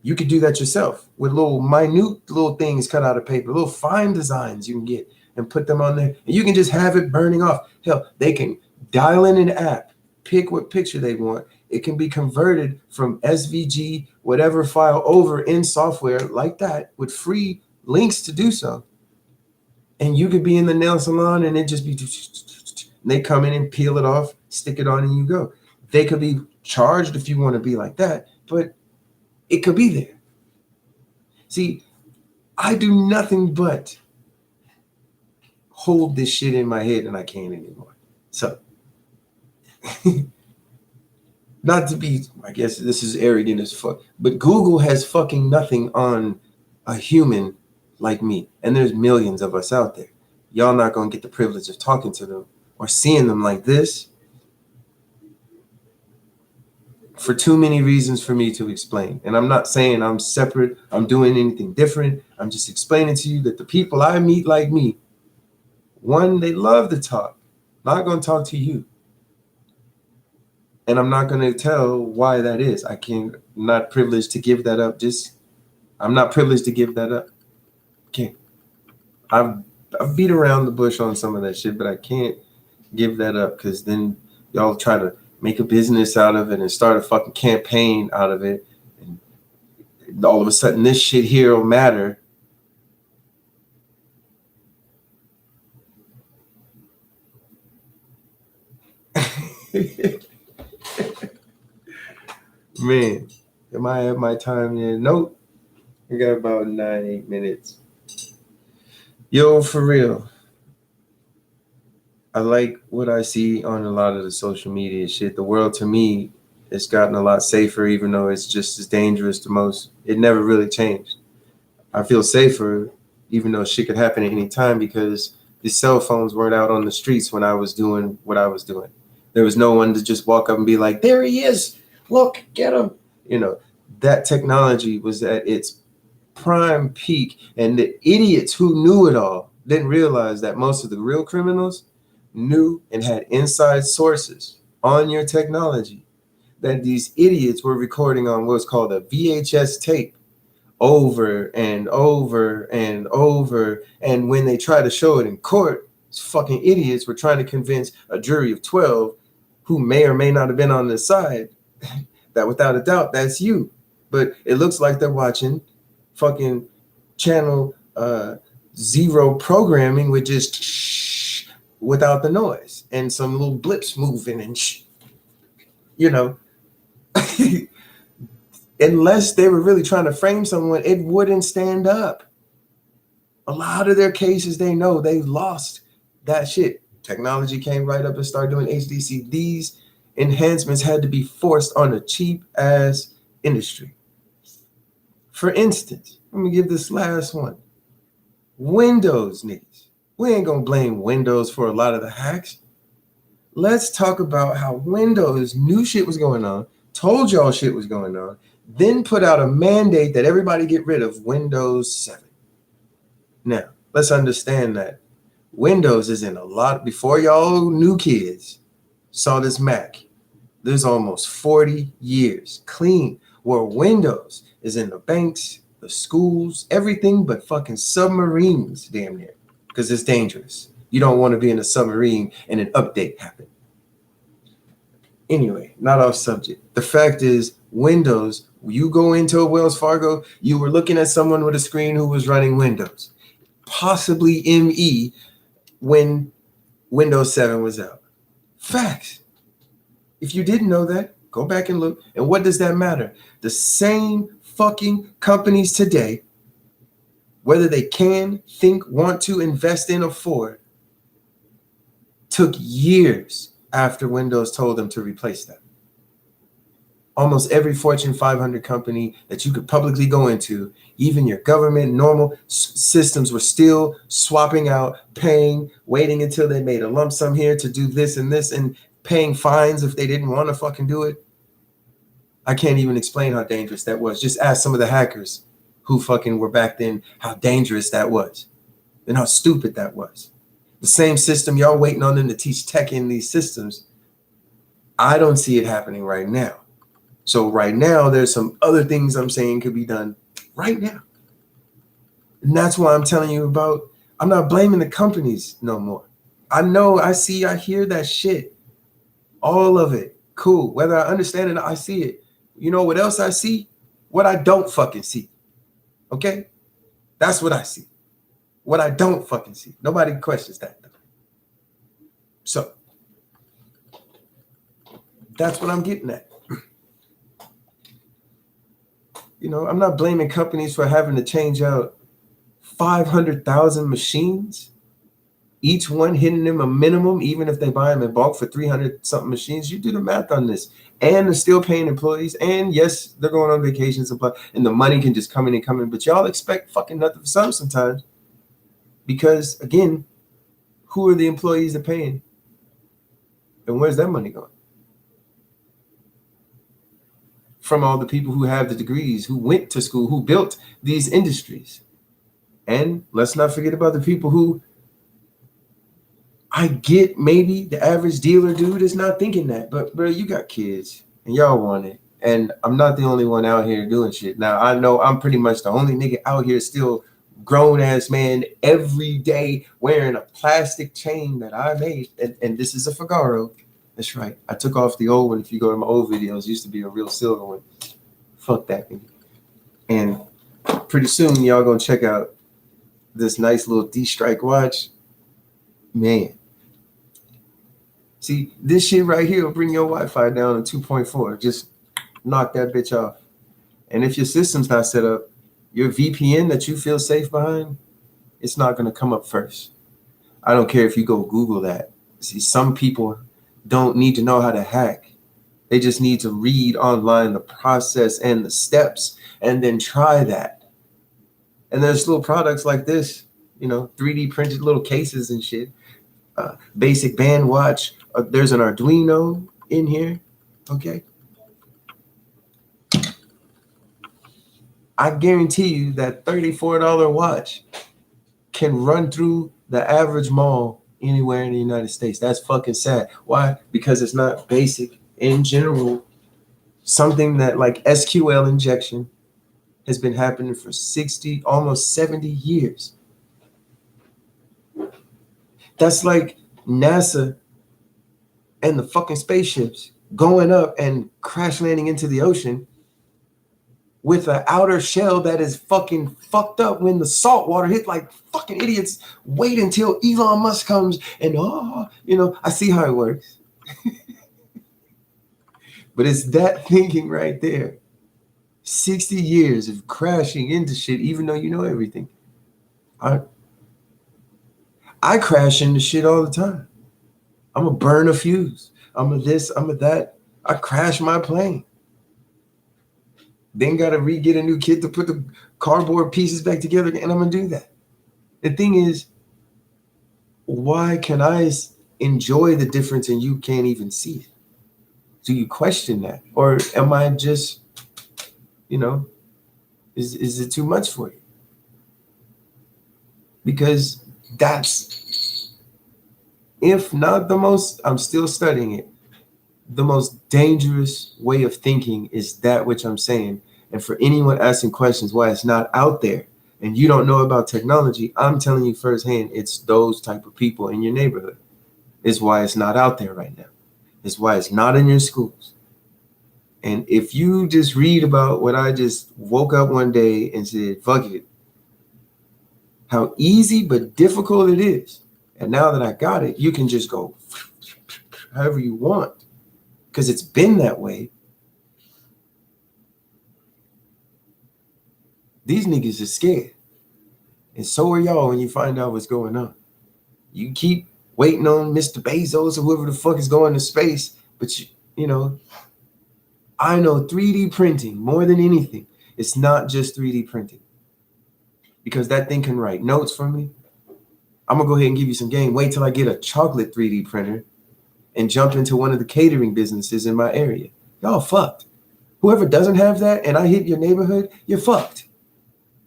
You could do that yourself with little minute little things cut out of paper, little fine designs you can get and put them on there. And you can just have it burning off. Hell, they can dial in an app, pick what picture they want. It can be converted from SVG, whatever file, over in software like that with free links to do so. And you could be in the nail salon and it just be, and they come in and peel it off, stick it on, and you go. They could be charged if you want to be like that, but it could be there. See, I do nothing but hold this shit in my head and I can't anymore. So, not to be, I guess this is arrogant as fuck, but Google has fucking nothing on a human like me. And there's millions of us out there. Y'all not gonna get the privilege of talking to them or seeing them like this for too many reasons for me to explain. And I'm not saying I'm separate, I'm doing anything different. I'm just explaining to you that the people I meet like me, one, they love to talk. Not gonna talk to you. And I'm not going to tell why that is. I'm not privileged to give that up. I'm not privileged to give that up. Can't. I've beat around the bush on some of that shit, but I can't give that up because then y'all try to make a business out of it and start a fucking campaign out of it. And all of a sudden, this shit here will matter. Man, am I at my time yet? Nope. We got about 8 minutes. Yo, for real. I like what I see on a lot of the social media shit. The world to me has gotten a lot safer, even though it's just as dangerous to most. It never really changed. I feel safer, even though shit could happen at any time because the cell phones weren't out on the streets when I was doing what I was doing. There was no one to just walk up and be like, there he is. Look, get him. You know, that technology was at its prime peak. And the idiots who knew it all didn't realize that most of the real criminals knew and had inside sources on your technology, that these idiots were recording on what's called a VHS tape over and over and over. And when they try to show it in court, these fucking idiots were trying to convince a jury of 12 who may or may not have been on the side that without a doubt, that's you. But it looks like they're watching fucking channel 0 programming with just shh without the noise and some little blips moving and shh. You know, unless they were really trying to frame someone, it wouldn't stand up. A lot of their cases, they know they lost that shit. Technology came right up and started doing HDC. These enhancements had to be forced on a cheap ass industry. For instance, let me give this last one. Windows niggas. We ain't gonna blame Windows for a lot of the hacks. Let's talk about how Windows knew shit was going on, told y'all shit was going on, then put out a mandate that everybody get rid of Windows 7. Now, let's understand that Windows is in a lot, before y'all new kids saw this Mac, there's almost 40 years clean where Windows is in the banks, the schools, everything but fucking submarines, damn near, because it's dangerous. You don't want to be in a submarine and an update happen. Anyway, not off subject. The fact is, Windows, you go into a Wells Fargo, you were looking at someone with a screen who was running Windows, possibly ME, when Windows 7 was out. Facts. If you didn't know that, go back and look. And what does that matter? The same fucking companies today, whether they can, think, want to, invest in, afford, took years after Windows told them to replace that. Almost every Fortune 500 company that you could publicly go into, even your government, normal systems were still swapping out, paying, waiting until they made a lump sum here to do this and this, and paying fines if they didn't want to fucking do it. I can't even explain how dangerous that was. Just ask some of the hackers who fucking were back then how dangerous that was and how stupid that was. The same system y'all waiting on them to teach tech in these systems, I don't see it happening right now. So right now, there's some other things I'm saying could be done right now. And that's why I'm telling you about, I'm not blaming the companies no more. I know, I see, I hear that shit. All of it. Cool. Whether I understand it or I see it. You know what else I see? What I don't fucking see. Okay? That's what I see. What I don't fucking see. Nobody questions that though. So that's what I'm getting at. I'm not blaming companies for having to change out 500,000 machines, each one hitting them a minimum, even if they buy them in bulk for 300 something machines. You do the math on this. And they're still paying employees. And yes, they're going on vacations and the money can just come in and come in. But y'all expect fucking nothing for some sometimes. Because again, who are the employees that are paying? And where's that money going? From all the people who have the degrees, who went to school, who built these industries. And let's not forget about the people who, I get maybe the average dealer dude is not thinking that, but bro, you got kids and y'all want it. And I'm not the only one out here doing shit. Now, I know I'm pretty much the only nigga out here still grown ass man every day wearing a plastic chain that I made. And this is a Figaro. That's right. I took off the old one. If you go to my old videos, it used to be a real silver one. Fuck that thing. And pretty soon, y'all gonna check out this nice little D-Strike watch. Man. See, this shit right here will bring your Wi-Fi down to 2.4. Just knock that bitch off. And if your system's not set up, your VPN that you feel safe behind, it's not gonna come up first. I don't care if you go Google that. See, some people don't need to know how to hack. They just need to read online the process and the steps and then try that. And there's little products like this, 3D printed little cases and shit. Basic band watch. There's an Arduino in here. Okay. I guarantee you that $34 watch can run through the average mall anywhere in the United States. That's fucking sad. Why? Because it's not basic in general. Something that like SQL injection has been happening for 60, almost 70 years. That's like NASA and the fucking spaceships going up and crash landing into the ocean with an outer shell that is fucking fucked up when the salt water hit. Like fucking idiots wait until Elon Musk comes and I see how it works. But it's that thinking right there. 60 years of crashing into shit, even though you know everything. I crash into shit all the time. I'm gonna burn a fuse. I'm a this, I'm a that. I crash my plane. Then gotta get a new kit to put the cardboard pieces back together, and I'm gonna do that. The thing is, why can I enjoy the difference and you can't even see it? Do you question that? Or am I just, is it too much for you? Because that's, if not the most, I'm still studying it, the most dangerous way of thinking is that which I'm saying. And for anyone asking questions why it's not out there and you don't know about technology, I'm telling you firsthand, it's those type of people in your neighborhood. It's why it's not out there right now. It's why it's not in your schools. And if you just read about what I just woke up one day and said, fuck it, how easy but difficult it is. And now that I got it, you can just go however you want because it's been that way. These niggas are scared. And so are y'all when you find out what's going on. You keep waiting on Mr. Bezos or whoever the fuck is going to space. But, I know 3D printing more than anything. It's not just 3D printing. Because that thing can write notes for me. I'm going to go ahead and give you some game. Wait till I get a chocolate 3D printer and jump into one of the catering businesses in my area. Y'all fucked. Whoever doesn't have that and I hit your neighborhood, you're fucked.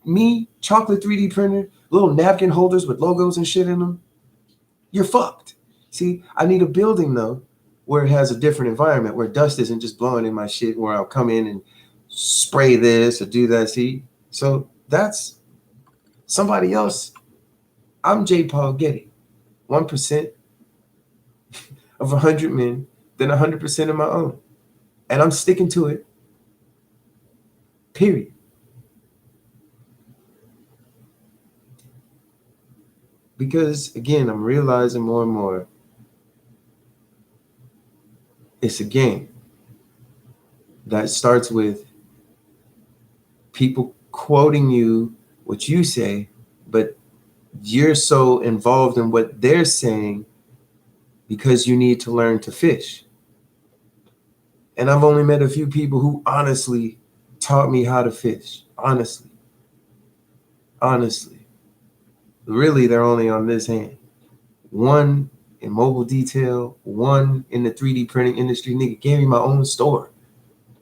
Me, chocolate 3D printer, little napkin holders with logos and shit in them, you're fucked. See, I need a building though where it has a different environment, where dust isn't just blowing in my shit, where I'll come in and spray this or do that. See, so that's somebody else. I'm J. Paul Getty, 1% of 100 men, then 100% of my own. And I'm sticking to it, period. Because, again, I'm realizing more and more it's a game that starts with people quoting you what you say, but you're so involved in what they're saying because you need to learn to fish. And I've only met a few people who honestly taught me how to fish. Honestly. Really, they're only on this hand. One in mobile detail, one in the 3D printing industry. Nigga gave me my own store.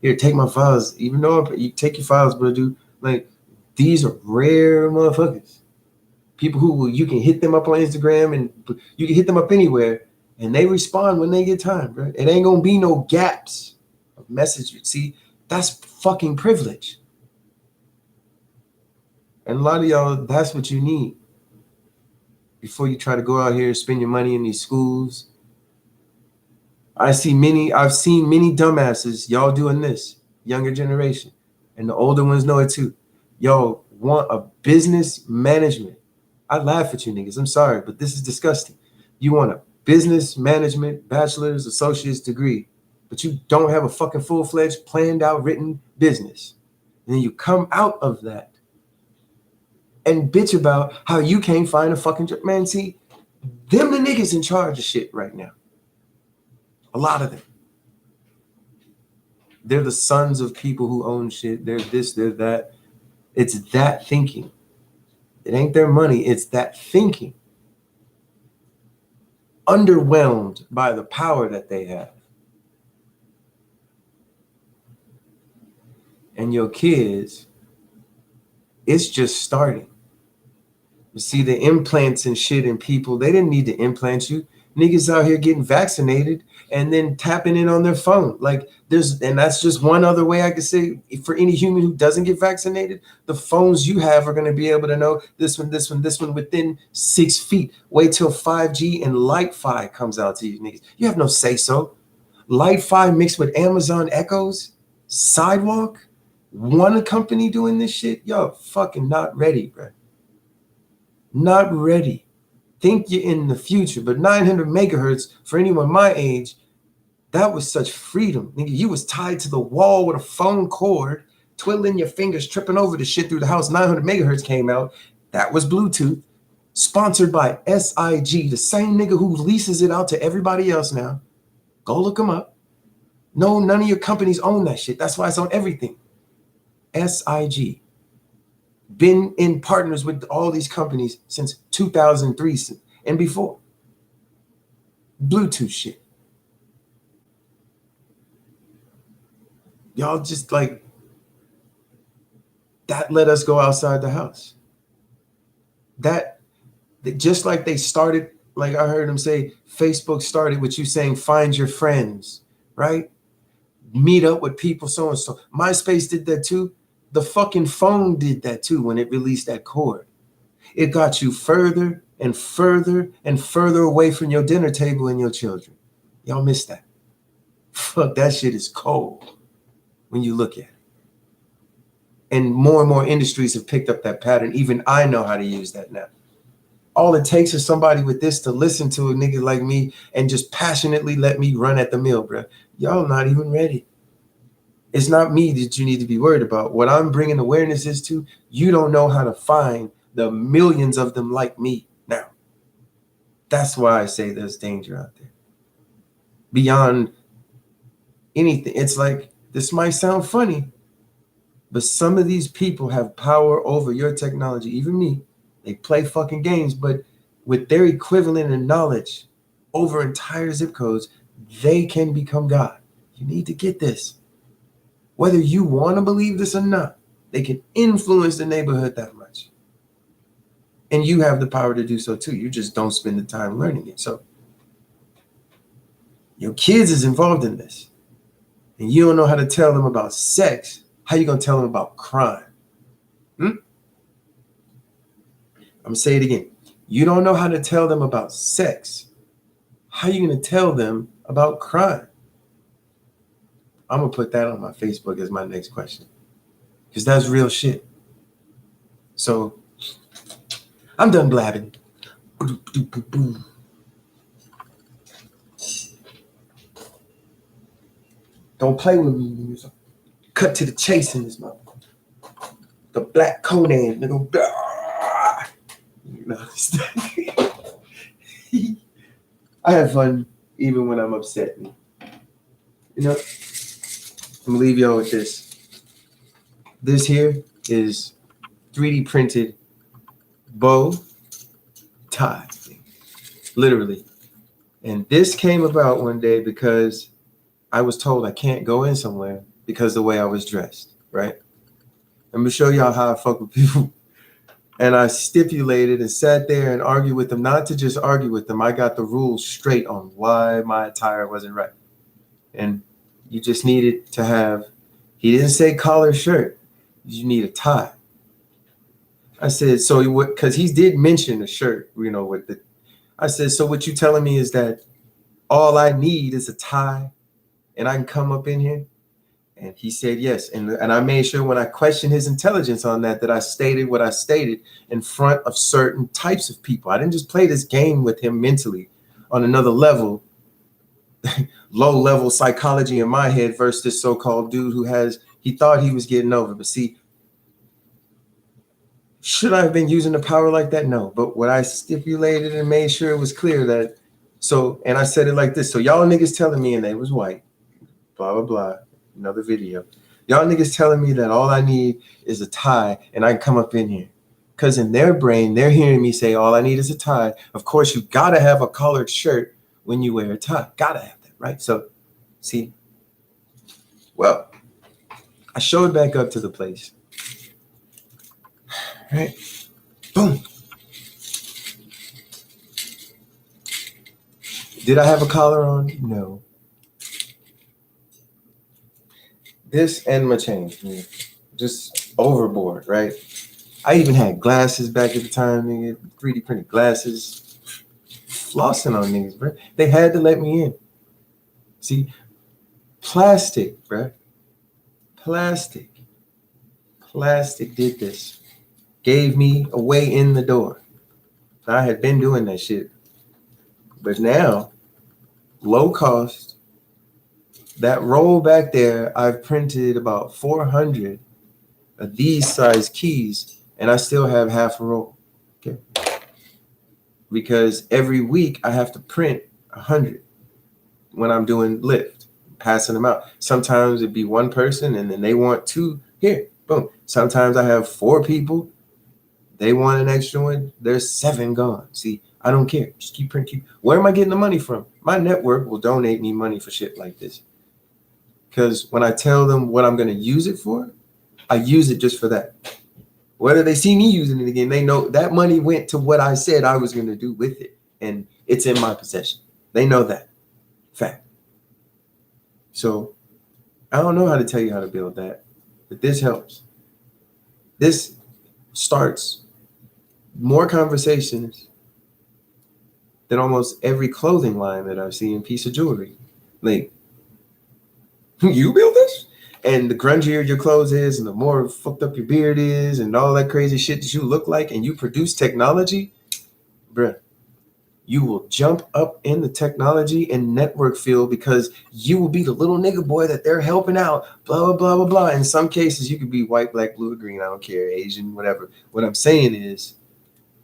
Here, take my files. Even though you take your files, but dude, like, these are rare motherfuckers. People who you can hit them up on Instagram and you can hit them up anywhere and they respond when they get time, bro. It ain't gonna be no gaps of messages. See, that's fucking privilege. And a lot of y'all, that's what you need before you try to go out here and spend your money in these schools. I've seen many dumbasses, y'all doing this, younger generation, and the older ones know it too. Y'all want a business management. I laugh at you niggas. I'm sorry, but this is disgusting. You want a business management, bachelor's, associate's degree, but you don't have a fucking full-fledged, planned out, written business. And then you come out of that and bitch about how you can't find a fucking job. Man, see, them the niggas in charge of shit right now. A lot of them. They're the sons of people who own shit. They're this, they're that. It's that thinking. It ain't their money. It's that thinking. Underwhelmed by the power that they have. And your kids, it's just starting. You see the implants and shit in people, they didn't need to implant you. Niggas out here getting vaccinated and then tapping in on their phone. Like and that's just one other way I could say for any human who doesn't get vaccinated, the phones you have are going to be able to know this one within 6 feet. Wait till 5G and Light-Fi comes out to you niggas. You have no say so. Light-Fi mixed with Amazon Echoes, Sidewalk, one company doing this shit. Yo, fucking not ready, bro. Not ready. Think you're in the future, but 900 megahertz for anyone my age, that was such freedom. Nigga, you was tied to the wall with a phone cord, twiddling your fingers, tripping over the shit through the house. 900 megahertz came out. That was Bluetooth. Sponsored by SIG, the same nigga who leases it out to everybody else now. Go look them up. No, none of your companies own that shit. That's why it's on everything. SIG. Been in partners with all these companies since 2003 and before. Bluetooth shit. Y'all just like, that let us go outside the house. That just like they started, like I heard them say, Facebook started with you saying, find your friends, right? Meet up with people, so and so. MySpace did that too. The fucking phone did that too when it released that cord. It got you further and further and further away from your dinner table and your children. Y'all missed that. Fuck, that shit is cold when you look at it. And more industries have picked up that pattern. Even I know how to use that now. All it takes is somebody with this to listen to a nigga like me and just passionately let me run at the mill, bro. Y'all not even ready. It's not me that you need to be worried about. What I'm bringing awareness is to, you don't know how to find the millions of them like me now. That's why I say there's danger out there. Beyond anything. It's like, this might sound funny, but some of these people have power over your technology, even me. They play fucking games, but with their equivalent in knowledge over entire zip codes, they can become God. You need to get this. Whether you want to believe this or not, they can influence the neighborhood that much. And you have the power to do so too. You just don't spend the time learning it. So your kids is involved in this. And you don't know how to tell them about sex. How you going to tell them about crime? I'm going to say it again. You don't know how to tell them about sex. How are you going to tell them about crime? I'm going to put that on my Facebook as my next question. Because that's real shit. So, I'm done blabbing. Don't play with me. Cut to the chase in this motherfucker. the black Conan, nigga. You know, I have fun even when I'm upset. You know, I'm gonna leave y'all with this. This here is 3D printed bow tie, literally. And this came about one day because I was told I can't go in somewhere because the way I was dressed, right? I'm gonna show y'all how I fuck with people. And I stipulated and sat there and argued with them, not to just argue with them. I got the rules straight on why my attire wasn't right. And you just needed to have, he didn't say collar shirt, you need a tie. I said, so what, because he did mention a shirt, you know, with the, I said, so what you telling me is that all I need is a tie and I can come up in here? And he said yes. And I made sure when I questioned his intelligence on that, that I stated what I stated in front of certain types of people. I didn't just play this game with him mentally on another level, low level psychology in my head versus this so-called dude who has, he thought he was getting over. But see, should I have been using the power like that? No. But what I stipulated and made sure it was clear that, so, and I said it like this. So y'all niggas telling me, and they was white, blah, blah, blah, another video. Y'all niggas telling me that all I need is a tie and I can come up in here. Because in their brain, they're hearing me say, all I need is a tie. Of course, you got to have a collared shirt when you wear a tie. Got to have that, right? So, see, well, I showed back up to the place. Right? Boom. Did I have a collar on? No. This and my chain, just overboard, right? I even had glasses back at the time, nigga, 3D printed glasses, flossing on niggas, bro. They had to let me in. See, plastic, bro. Plastic did this. Gave me a way in the door. I had been doing that shit. But now, low cost, that roll back there, I've printed about 400 of these size keys, and I still have half a roll. Okay. Because every week I have to print 100 when I'm doing lift, passing them out. Sometimes it'd be one person and then they want two. Here, boom. Sometimes I have 4 people. They want an extra one. There's 7 gone. See, I don't care. Just keep printing. Where am I getting the money from? My network will donate me money for shit like this. Because when I tell them what I'm going to use it for, I use it just for that. Whether they see me using it again, they know that money went to what I said I was going to do with it. And it's in my possession. They know that. Fact. So I don't know how to tell you how to build that, but this helps. This starts more conversations than almost every clothing line that I've seen, piece of jewelry. Like, you build this? And the grungier your clothes is, and the more fucked up your beard is, and all that crazy shit that you look like, and you produce technology, bruh, you will jump up in the technology and network field because you will be the little nigga boy that they're helping out, blah, blah, blah, blah, blah. In some cases, you could be white, black, blue, or green. I don't care, Asian, whatever. What I'm saying is,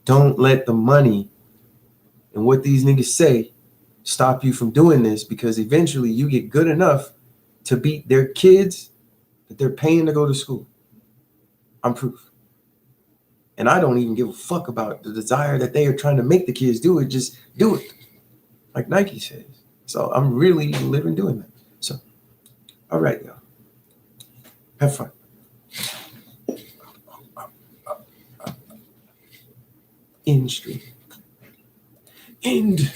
don't let the money and what these niggas say stop you from doing this, because eventually you get good enough to beat their kids that they're paying to go to school. I'm proof. And I don't even give a fuck about the desire that they are trying to make the kids do it. Just do it. Like Nike says. So I'm really living doing that. So, all right, y'all. Have fun. End stream. End.